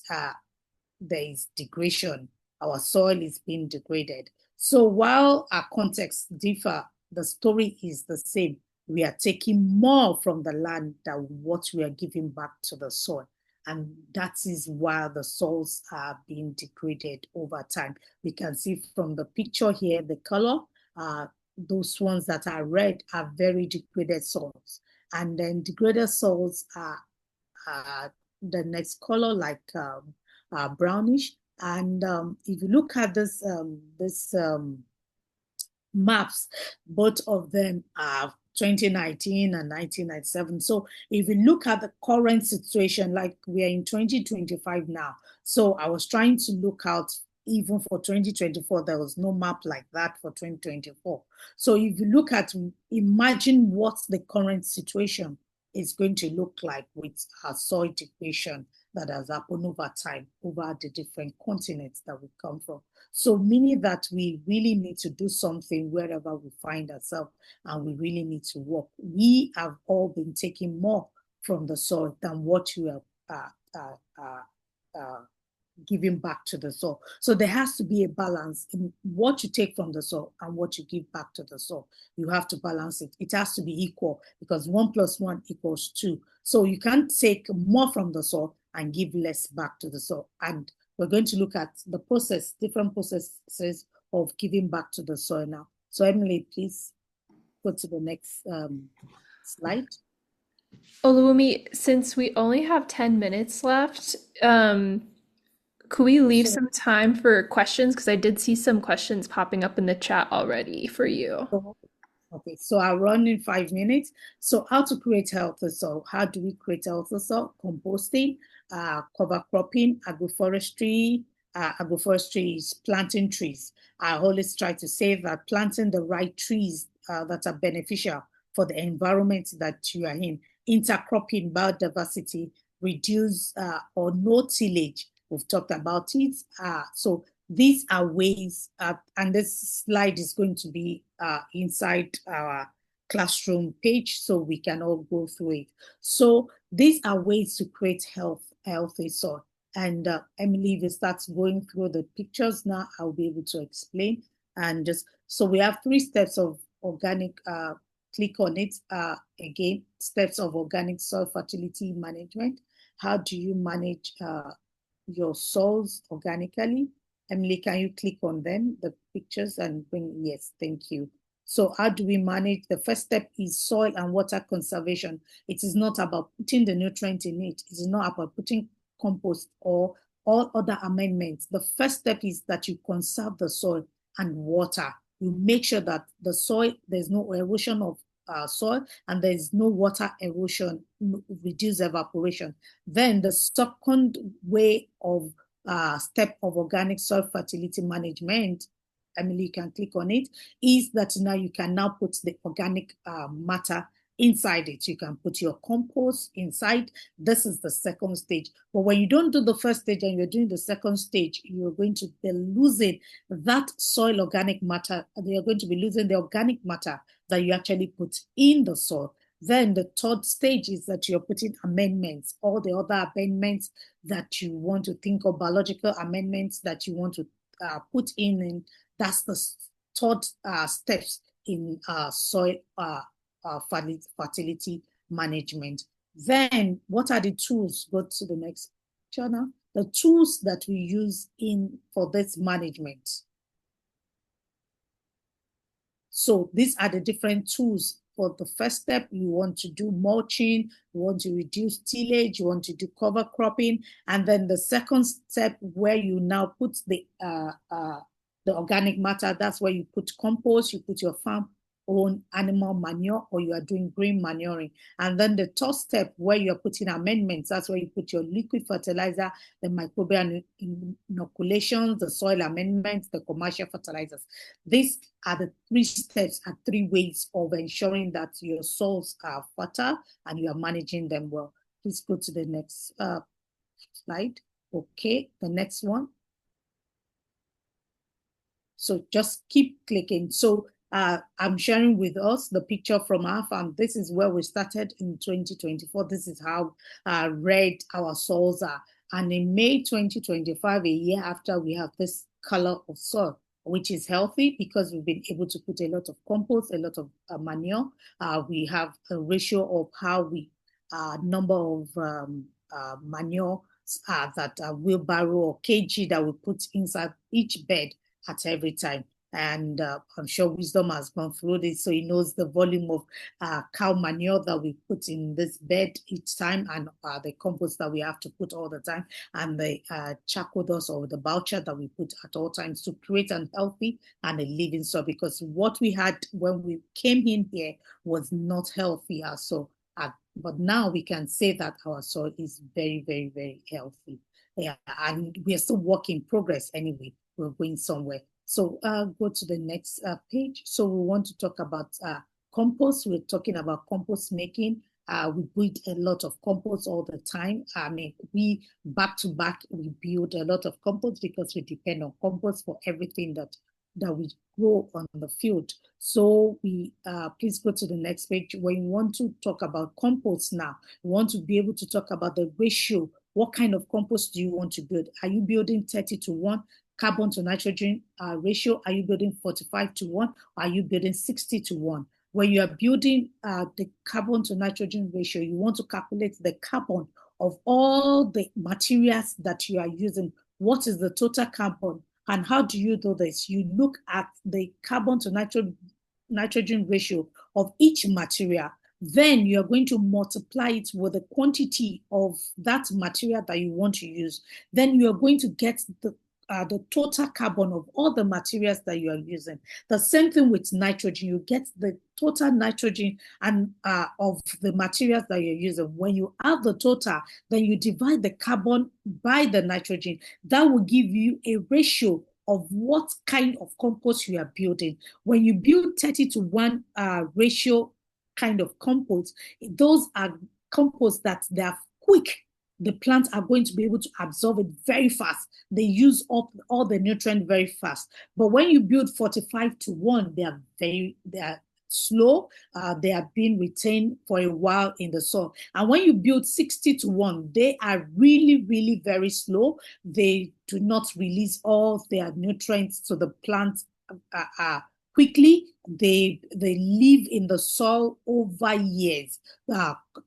there is degradation. Our soil is being degraded. So while our contexts differ, the story is the same. We are taking more from the land than what we are giving back to the soil. And that is why the soils are being degraded over time. We can see from the picture here, the color, those ones that are red are very degraded soils. And then degraded soils are the next color, like brownish. And if you look at this maps, both of them are 2019 and 1997. So if you look at the current situation, like we are in 2025 now. So I was trying to look out even for 2024, there was no map like that for 2024. So if you look at, imagine what the current situation is going to look like with our soil degradation that has happened over time, over the different continents that we come from. So meaning that we really need to do something wherever we find ourselves, and we really need to work. We have all been taking more from the soil than what we are giving back to the soil. So there has to be a balance in what you take from the soil and what you give back to the soil. You have to balance it. It has to be equal, because 1 + 1 = 2. So you can't take more from the soil and give less back to the soil. And we're going to look at the process, different processes of giving back to the soil now. So Emily, please. go to the next slide. Oluwumi, since we only have 10 minutes left, could we leave some time for questions? Because I did see some questions popping up in the chat already for you. Okay, so I'll run in 5 minutes. So how to create healthy soil? How do we create healthy soil? Composting, cover cropping, agroforestry. Agroforestry is planting trees. I always try to say that planting the right trees that are beneficial for the environment that you are in. Intercropping, biodiversity, reduce or no tillage. We've talked about it. So these are ways, and this slide is going to be inside our classroom page so we can all go through it. So these are ways to create healthy soil. And Emily, if you start going through the pictures now, I'll be able to explain. And just so we have 3 steps of organic, click on it again, steps of organic soil fertility management. How do you manage your soils organically? Emily, can you click on them, the pictures, and bring, yes, thank you. So how do we manage? The first step is soil and water conservation. It is not about putting the nutrient in it. It is not about putting compost or all other amendments. The first step is that you conserve the soil and water. You make sure that the soil, there's no erosion of soil and there's no water erosion, reduce evaporation. Then the second way of step of organic soil fertility management, Emily, you can click on it, is that now you can now put the organic matter inside it. You can put your compost inside. This is the second stage. But when you don't do the first stage and you're doing the second stage, you're going to be losing that soil organic matter. You're going to be losing the organic matter that you actually put in the soil. Then the third stage is that you're putting amendments, all the other amendments that you want to think of, biological amendments that you want to put in. And that's the third steps in soil fertility management. Then what are the tools? Go to the next picture now. The tools that we use for this management. So these are the different tools. For the first step, you want to do mulching, you want to reduce tillage, you want to do cover cropping. And then the second step where you now put the organic matter, that's where you put compost, you put your farm own animal manure, or you are doing green manuring. And then the third step where you're putting amendments, that's where you put your liquid fertilizer, the microbial inoculations, the soil amendments, the commercial fertilizers. These are the 3 steps and 3 ways of ensuring that your soils are fertile and you are managing them well. Please go to the next slide. Okay, the next one. So just keep clicking. So I'm sharing with us the picture from our farm. This is where we started in 2024. This is how red our soils are. And in May 2025, a year after, we have this color of soil, which is healthy because we've been able to put a lot of compost, a lot of manure. We have a ratio of how we, number of manure that wheelbarrow or kg that we put inside each bed at every time. And I'm sure Wisdom has gone through this, so he knows the volume of cow manure that we put in this bed each time, and the compost that we have to put all the time, and the charcoal dust or the boucher that we put at all times to create an healthy and a living soil. Because what we had when we came in here was not healthy, so but now we can say that our soil is very, very, very healthy. Yeah, and we are still work in progress anyway. We're going somewhere. So go to the next page. So we want to talk about compost. We're talking about compost making. We build a lot of compost all the time. I mean, we back to back, we build a lot of compost because we depend on compost for everything that we grow on the field. So we please go to the next page. When you want to talk about compost now, you want to be able to talk about the ratio. What kind of compost do you want to build? Are you building 30:1 carbon to nitrogen ratio? Are you building 45:1? Or are you building 60:1? When you are building the carbon to nitrogen ratio, you want to calculate the carbon of all the materials that you are using. What is the total carbon? And how do you do this? You look at the carbon to nitrogen nitrogen ratio of each material, then you're going to multiply it with the quantity of that material that you want to use. Then you're going to get the total carbon of all the materials that you are using. The same thing with nitrogen. You get the total nitrogen and of the materials that you're using. When you have the total, then you divide the carbon by the nitrogen. That will give you a ratio of what kind of compost you are building. When you build 30:1 ratio kind of compost, those are composts that they are quick. The plants are going to be able to absorb it very fast. They use up all the nutrient very fast. But when you build 45:1, they are slow. They are being retained for a while in the soil. And when you build 60:1, they are really, really very slow. They do not release all their nutrients to the plant quickly. They live in the soil over years.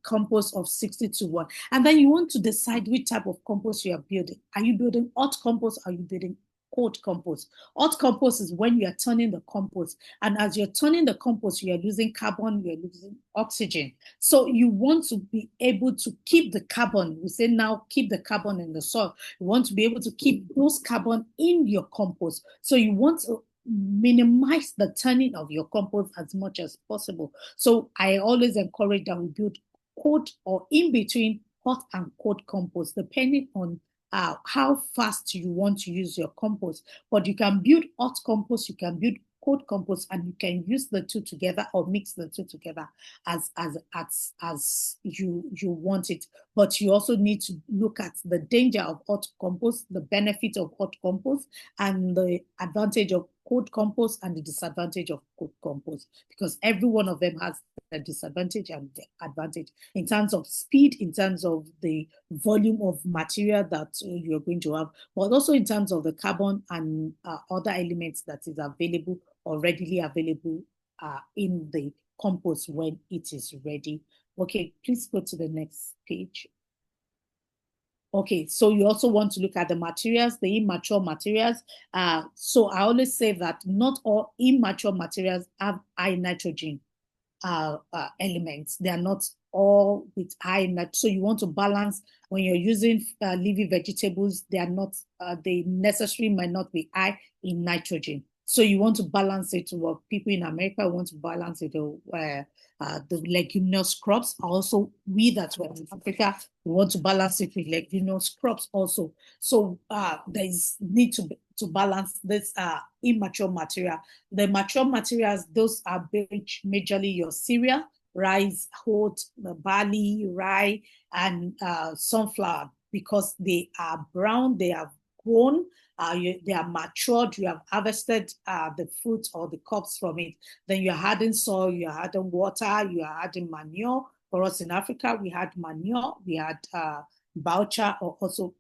Compost of 60:1. And then you want to decide which type of compost you are building. Are you building hot compost? Are you building cold compost? Hot compost is when you are turning the compost. And as you're turning the compost, you are losing carbon, you are losing oxygen. So you want to be able to keep the carbon. We say now keep the carbon in the soil. You want to be able to keep those carbon in your compost. So you want to minimize the turning of your compost as much as possible. So I always encourage that we build cold or in between hot and cold compost, depending on how fast you want to use your compost. But you can build hot compost, you can build cold compost, and you can use the two together or mix the two together as you want it. But you also need to look at the danger of hot compost, the benefit of hot compost, and the advantage of cold compost and the disadvantage of cold compost, because every one of them has the disadvantage and the advantage in terms of speed, in terms of the volume of material that you're going to have, but also in terms of the carbon and other elements that is available or readily available in the compost when it is ready. Okay, please go to the next page. Okay, so you also want to look at the materials, the immature materials. So I always say that not all immature materials have high nitrogen elements. They are not all with high nitrogen. So you want to balance when you're using leafy vegetables. They are not. They necessarily might not be high in nitrogen. So you want to balance it. Well, people in America want to balance it. The leguminous crops. Also, we that were in Africa, we want to balance it with leguminous crops also. So there is need to balance this immature material. The mature materials, those are majorly your cereal, rice, oat, barley, rye, and sunflower, because they are brown, they are grown, they are matured, you have harvested the fruit or the crops from it. Then you're adding soil, you're adding water, you are adding manure. For us in Africa, we had manure, we had biochar, or also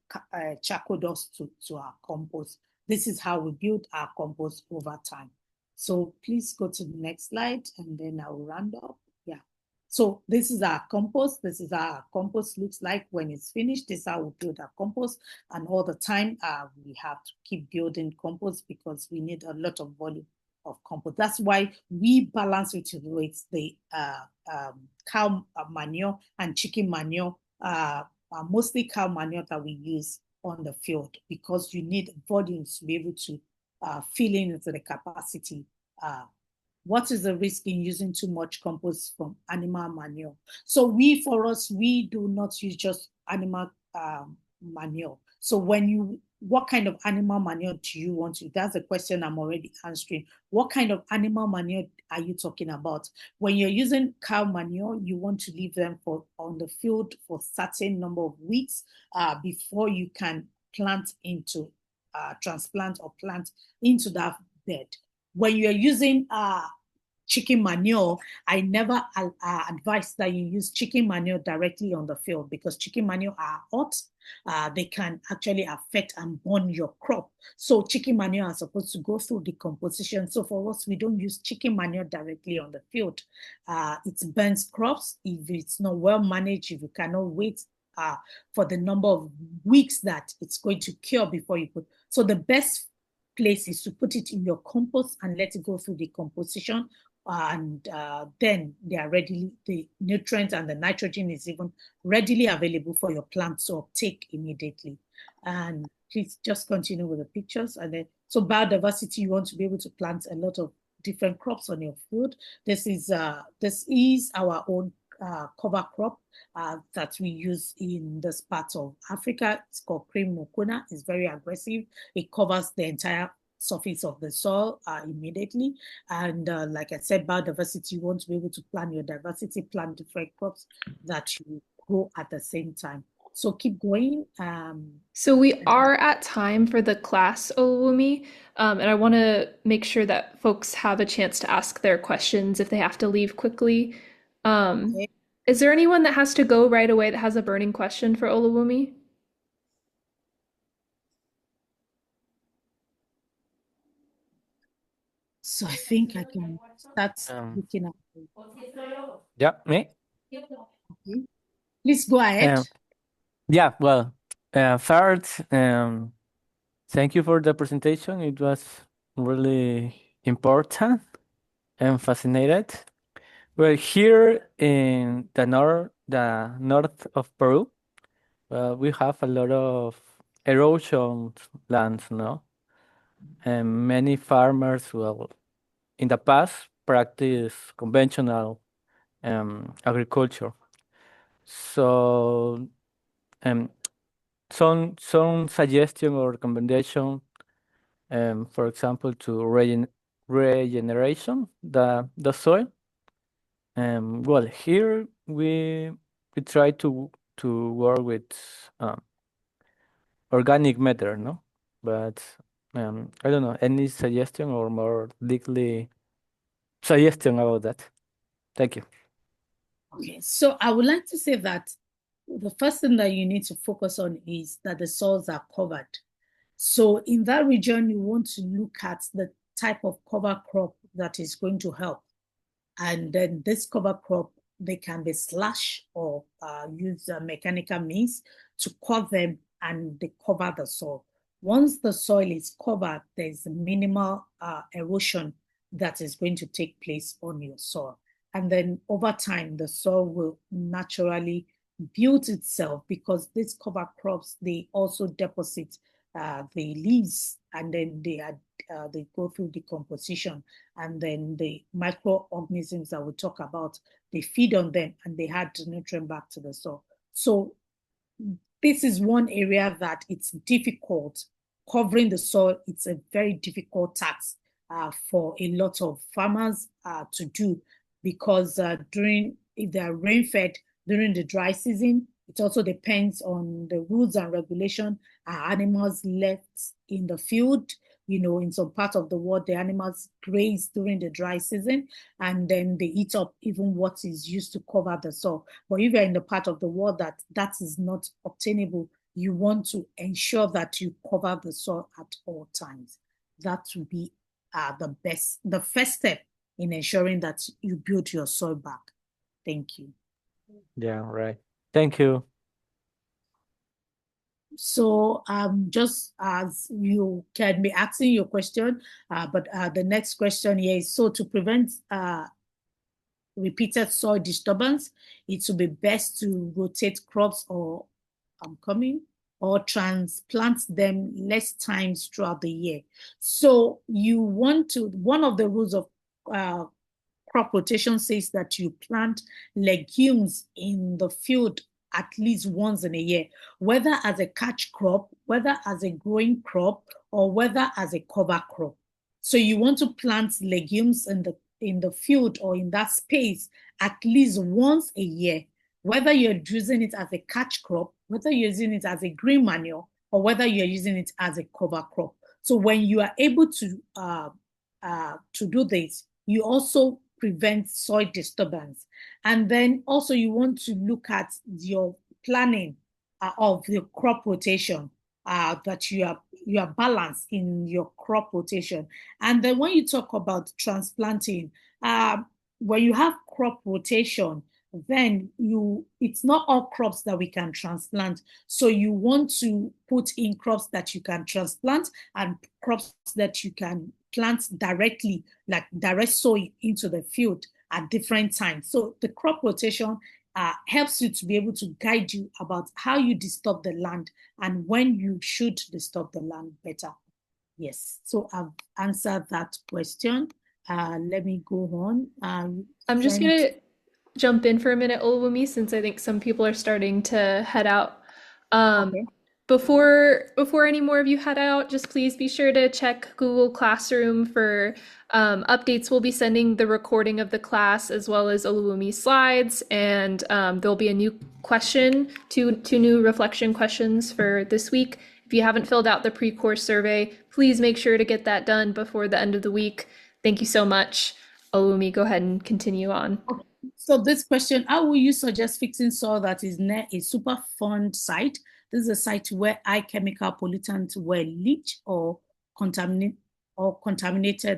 charcoal dust to our compost. This is how we build our compost over time. So please go to the next slide and then I'll round up. Yeah. So this is our compost. This is how our compost looks like when it's finished. This is how we build our compost. And all the time we have to keep building compost because we need a lot of volume of compost. That's why we balance it with the cow manure and chicken manure, mostly cow manure that we use on the field, because you need volumes to be able to fill in into the capacity. What is the risk in using too much compost from animal manure? So we do not use just animal manure. So what kind of animal manure do you want to? That's a question I'm already answering. What kind of animal manure are you talking about? When you're using cow manure, you want to leave them on the field for a certain number of weeks before you can transplant or plant into that bed. When you're using chicken manure, I never advise that you use chicken manure directly on the field, because chicken manure are hot. They can actually affect and burn your crop. So chicken manure are supposed to go through decomposition. So for us, we don't use chicken manure directly on the field. It burns crops if it's not well managed, if you cannot wait for the number of weeks that it's going to cure before you put. So the best place is to put it in your compost and let it go through decomposition and then they are readily, the nutrients and the nitrogen is even readily available for your plants to uptake immediately. And please just continue with the pictures. And then, so biodiversity, you want to be able to plant a lot of different crops on your field. This is our own cover crop that we use in this part of Africa. It's called cream mukuna. It's very aggressive. It covers the entire surface of the soil immediately. And like I said, biodiversity, you want to be able to plan your diversity, plant different crops that you grow at the same time. So keep going. So we are at time for the class, Oluwumi, and I want to make sure that folks have a chance to ask their questions if they have to leave quickly. Okay. Is there anyone that has to go right away that has a burning question for Oluwumi? So I think I can start looking at it. Yeah, me? Okay. Please go ahead. Yeah, well, first, thank you for the presentation. It was really important and fascinated. Well, here in the north of Peru, we have a lot of erosion lands, no? And many farmers, well, in the past, practice conventional agriculture. So, some suggestion or recommendation, for example, to regeneration the soil. Well, here we try to work with organic matter, no? But I don't know, any suggestion or more legally suggestion about that? Thank you. Okay, so I would like to say that the first thing that you need to focus on is that the soils are covered. So in that region, you want to look at the type of cover crop that is going to help. And then this cover crop, they can be slash or use mechanical means to cut them and they cover the soil. Once the soil is covered, there's minimal erosion that is going to take place on your soil. And then over time, the soil will naturally build itself because these cover crops, they also deposit the leaves and then they go through decomposition, and then the microorganisms that we talk about, they feed on them and they add nutrient back to the soil. So this is one area that it's difficult. Covering the soil, it's a very difficult task for a lot of farmers to do because if they are rain-fed during the dry season, it also depends on the rules and regulation. Are animals left in the field? You know, in some part of the world, the animals graze during the dry season and then they eat up even what is used to cover the soil. But if you're in the part of the world that is not obtainable, you want to ensure that you cover the soil at all times. That would be the first step in ensuring that you build your soil back. Thank you. Yeah, right. Thank you. So just as you can be asking your question, but the next question here is, so to prevent repeated soil disturbance, it would be best to rotate crops or transplant them less times throughout the year. So you want to, one of the rules of crop rotation says that you plant legumes in the field at least once in a year, whether as a catch crop, whether as a growing crop, or whether as a cover crop. So you want to plant legumes in the field or in that space at least once a year, whether you're using it as a catch crop, whether you're using it as a green manure, or whether you're using it as a cover crop. So when you are able to do this, you also prevent soil disturbance. And then also you want to look at your planning of the crop rotation, that you are balanced in your crop rotation. And then when you talk about transplanting, when you have crop rotation, then it's not all crops that we can transplant. So you want to put in crops that you can transplant and crops that you can plant directly, like direct soil into the field at different times. So the crop rotation helps you to be able to guide you about how you disturb the land and when you should disturb the land better. Yes, so I've answered that question. Let me go on. I'm just gonna jump in for a minute, Oluwumi, since I think some people are starting to head out. Okay. Before any more of you head out, just please be sure to check Google Classroom for updates. We'll be sending the recording of the class as well as Oluwumi slides, and there'll be a new question, two new reflection questions for this week. If you haven't filled out the pre-course survey, please make sure to get that done before the end of the week. Thank you so much. Oluwumi, go ahead and continue on. Okay. So this question, how will you suggest fixing soil that is near a Superfund site? This is a site where high chemical pollutants were leached or contaminated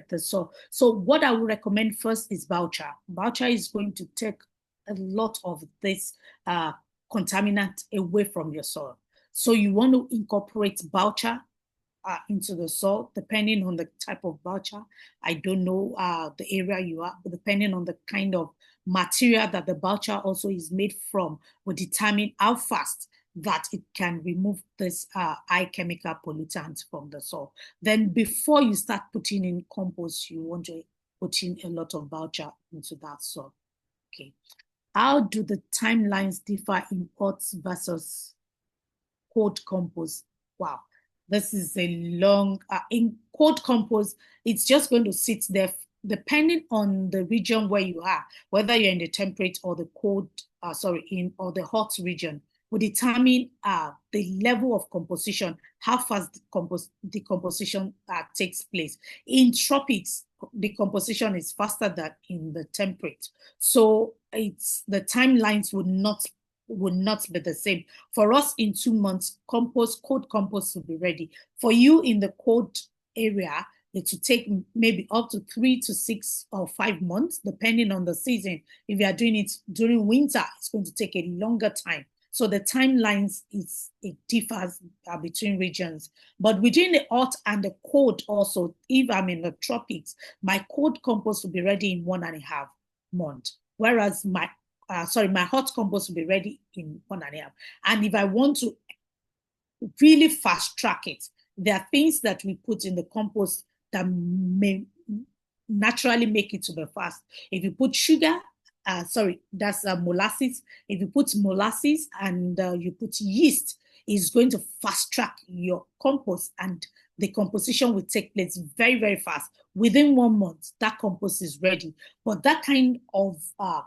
the soil. So what I would recommend first is biochar. Biochar is going to take a lot of this contaminant away from your soil. So you want to incorporate biochar into the soil, depending on the type of biochar. I don't know the area you are, but depending on the kind of material that the biochar also is made from will determine how fast that it can remove this high chemical pollutants from the soil. Then before you start putting in compost, you want to put in a lot of biochar into that soil. Okay. How do the timelines differ in hot versus cold compost? Wow. This is a long, in cold compost, it's just going to sit there depending on the region where you are, whether you're in the temperate or the cold, or the hot region, will determine the level of composition, how fast decomposition takes place. In tropics, decomposition is faster than in the temperate. So the timelines would not be the same. For us, in 2 months, cold compost will be ready. For you in the cold area, it will take maybe up to 3 to 6 or 5 months, depending on the season. If you are doing it during winter, it's going to take a longer time. So the timelines, it differs between regions. But within the hot and the cold also, if I'm in the tropics, my cold compost will be ready in 1.5 months, whereas my hot compost will be ready in 1.5. And if I want to really fast track it, there are things that we put in the compost that may naturally make it to be fast. If you put sugar, that's molasses. If you put molasses and you put yeast, it's going to fast track your compost, and the composition will take place very, very fast. Within 1 month, that compost is ready. But that kind of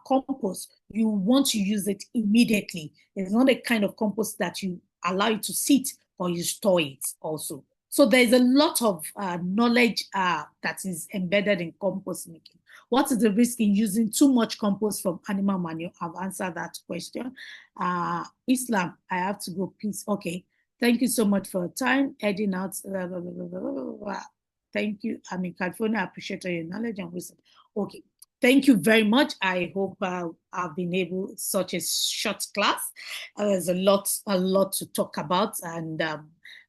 compost, you want to use it immediately. It's not a kind of compost that you allow it to sit or you store it also. So there's a lot of knowledge that is embedded in compost making. What is the risk in using too much compost from animal manure? I've answered that question. Islam, I have to go, please. Okay. Thank you so much for your time. Heading out. Thank you. I'm in California. I appreciate your knowledge and wisdom. Okay. Thank you very much. I hope I've been able, such a short class. There's a lot to talk about, and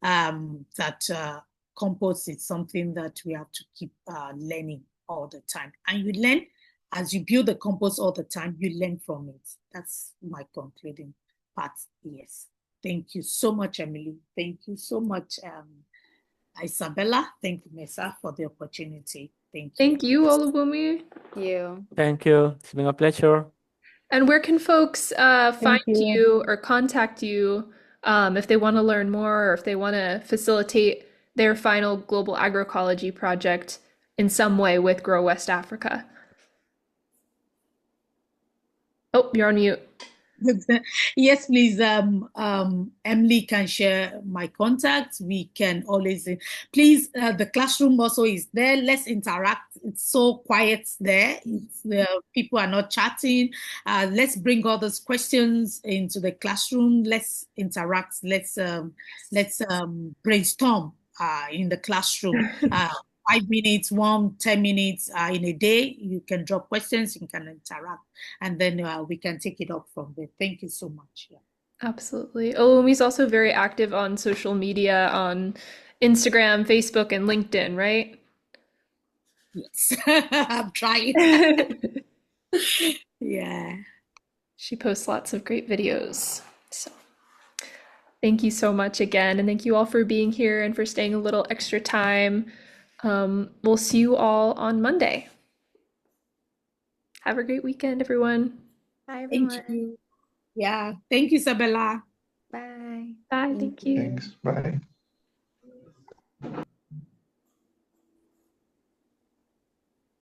that compost is something that we have to keep learning all the time. And you learn as you build the compost all the time, you learn from it. That's my concluding part. Yes. Thank you so much, Emily. Thank you so much, Isabella. Thank you, MESA, for the opportunity. Thank you. Thank you, Oluwumi. Thank you. It's been a pleasure. And where can folks find you or contact you if they want to learn more or if they want to facilitate their final global agroecology project in some way with Grow West Africa? Oh, you're on mute. Yes, please. Emily can share my contacts. We can always, please. The classroom also is there. Let's interact. It's so quiet there. People are not chatting. Let's bring all those questions into the classroom. Let's interact. Let's brainstorm in the classroom. 5 minutes, 10 minutes in a day. You can drop questions, you can interact, and then we can take it up from there. Thank you so much. Yeah. Absolutely. Olumi's also very active on social media, on Instagram, Facebook, and LinkedIn, right? Yes, I'm trying. Yeah. She posts lots of great videos. So thank you so much again. And thank you all for being here and for staying a little extra time. We'll see you all on Monday. Have a great weekend, everyone. Bye, Thank everyone. you. Yeah. Thank you, Isabella. Bye. Bye. Thank you. Thanks. Bye.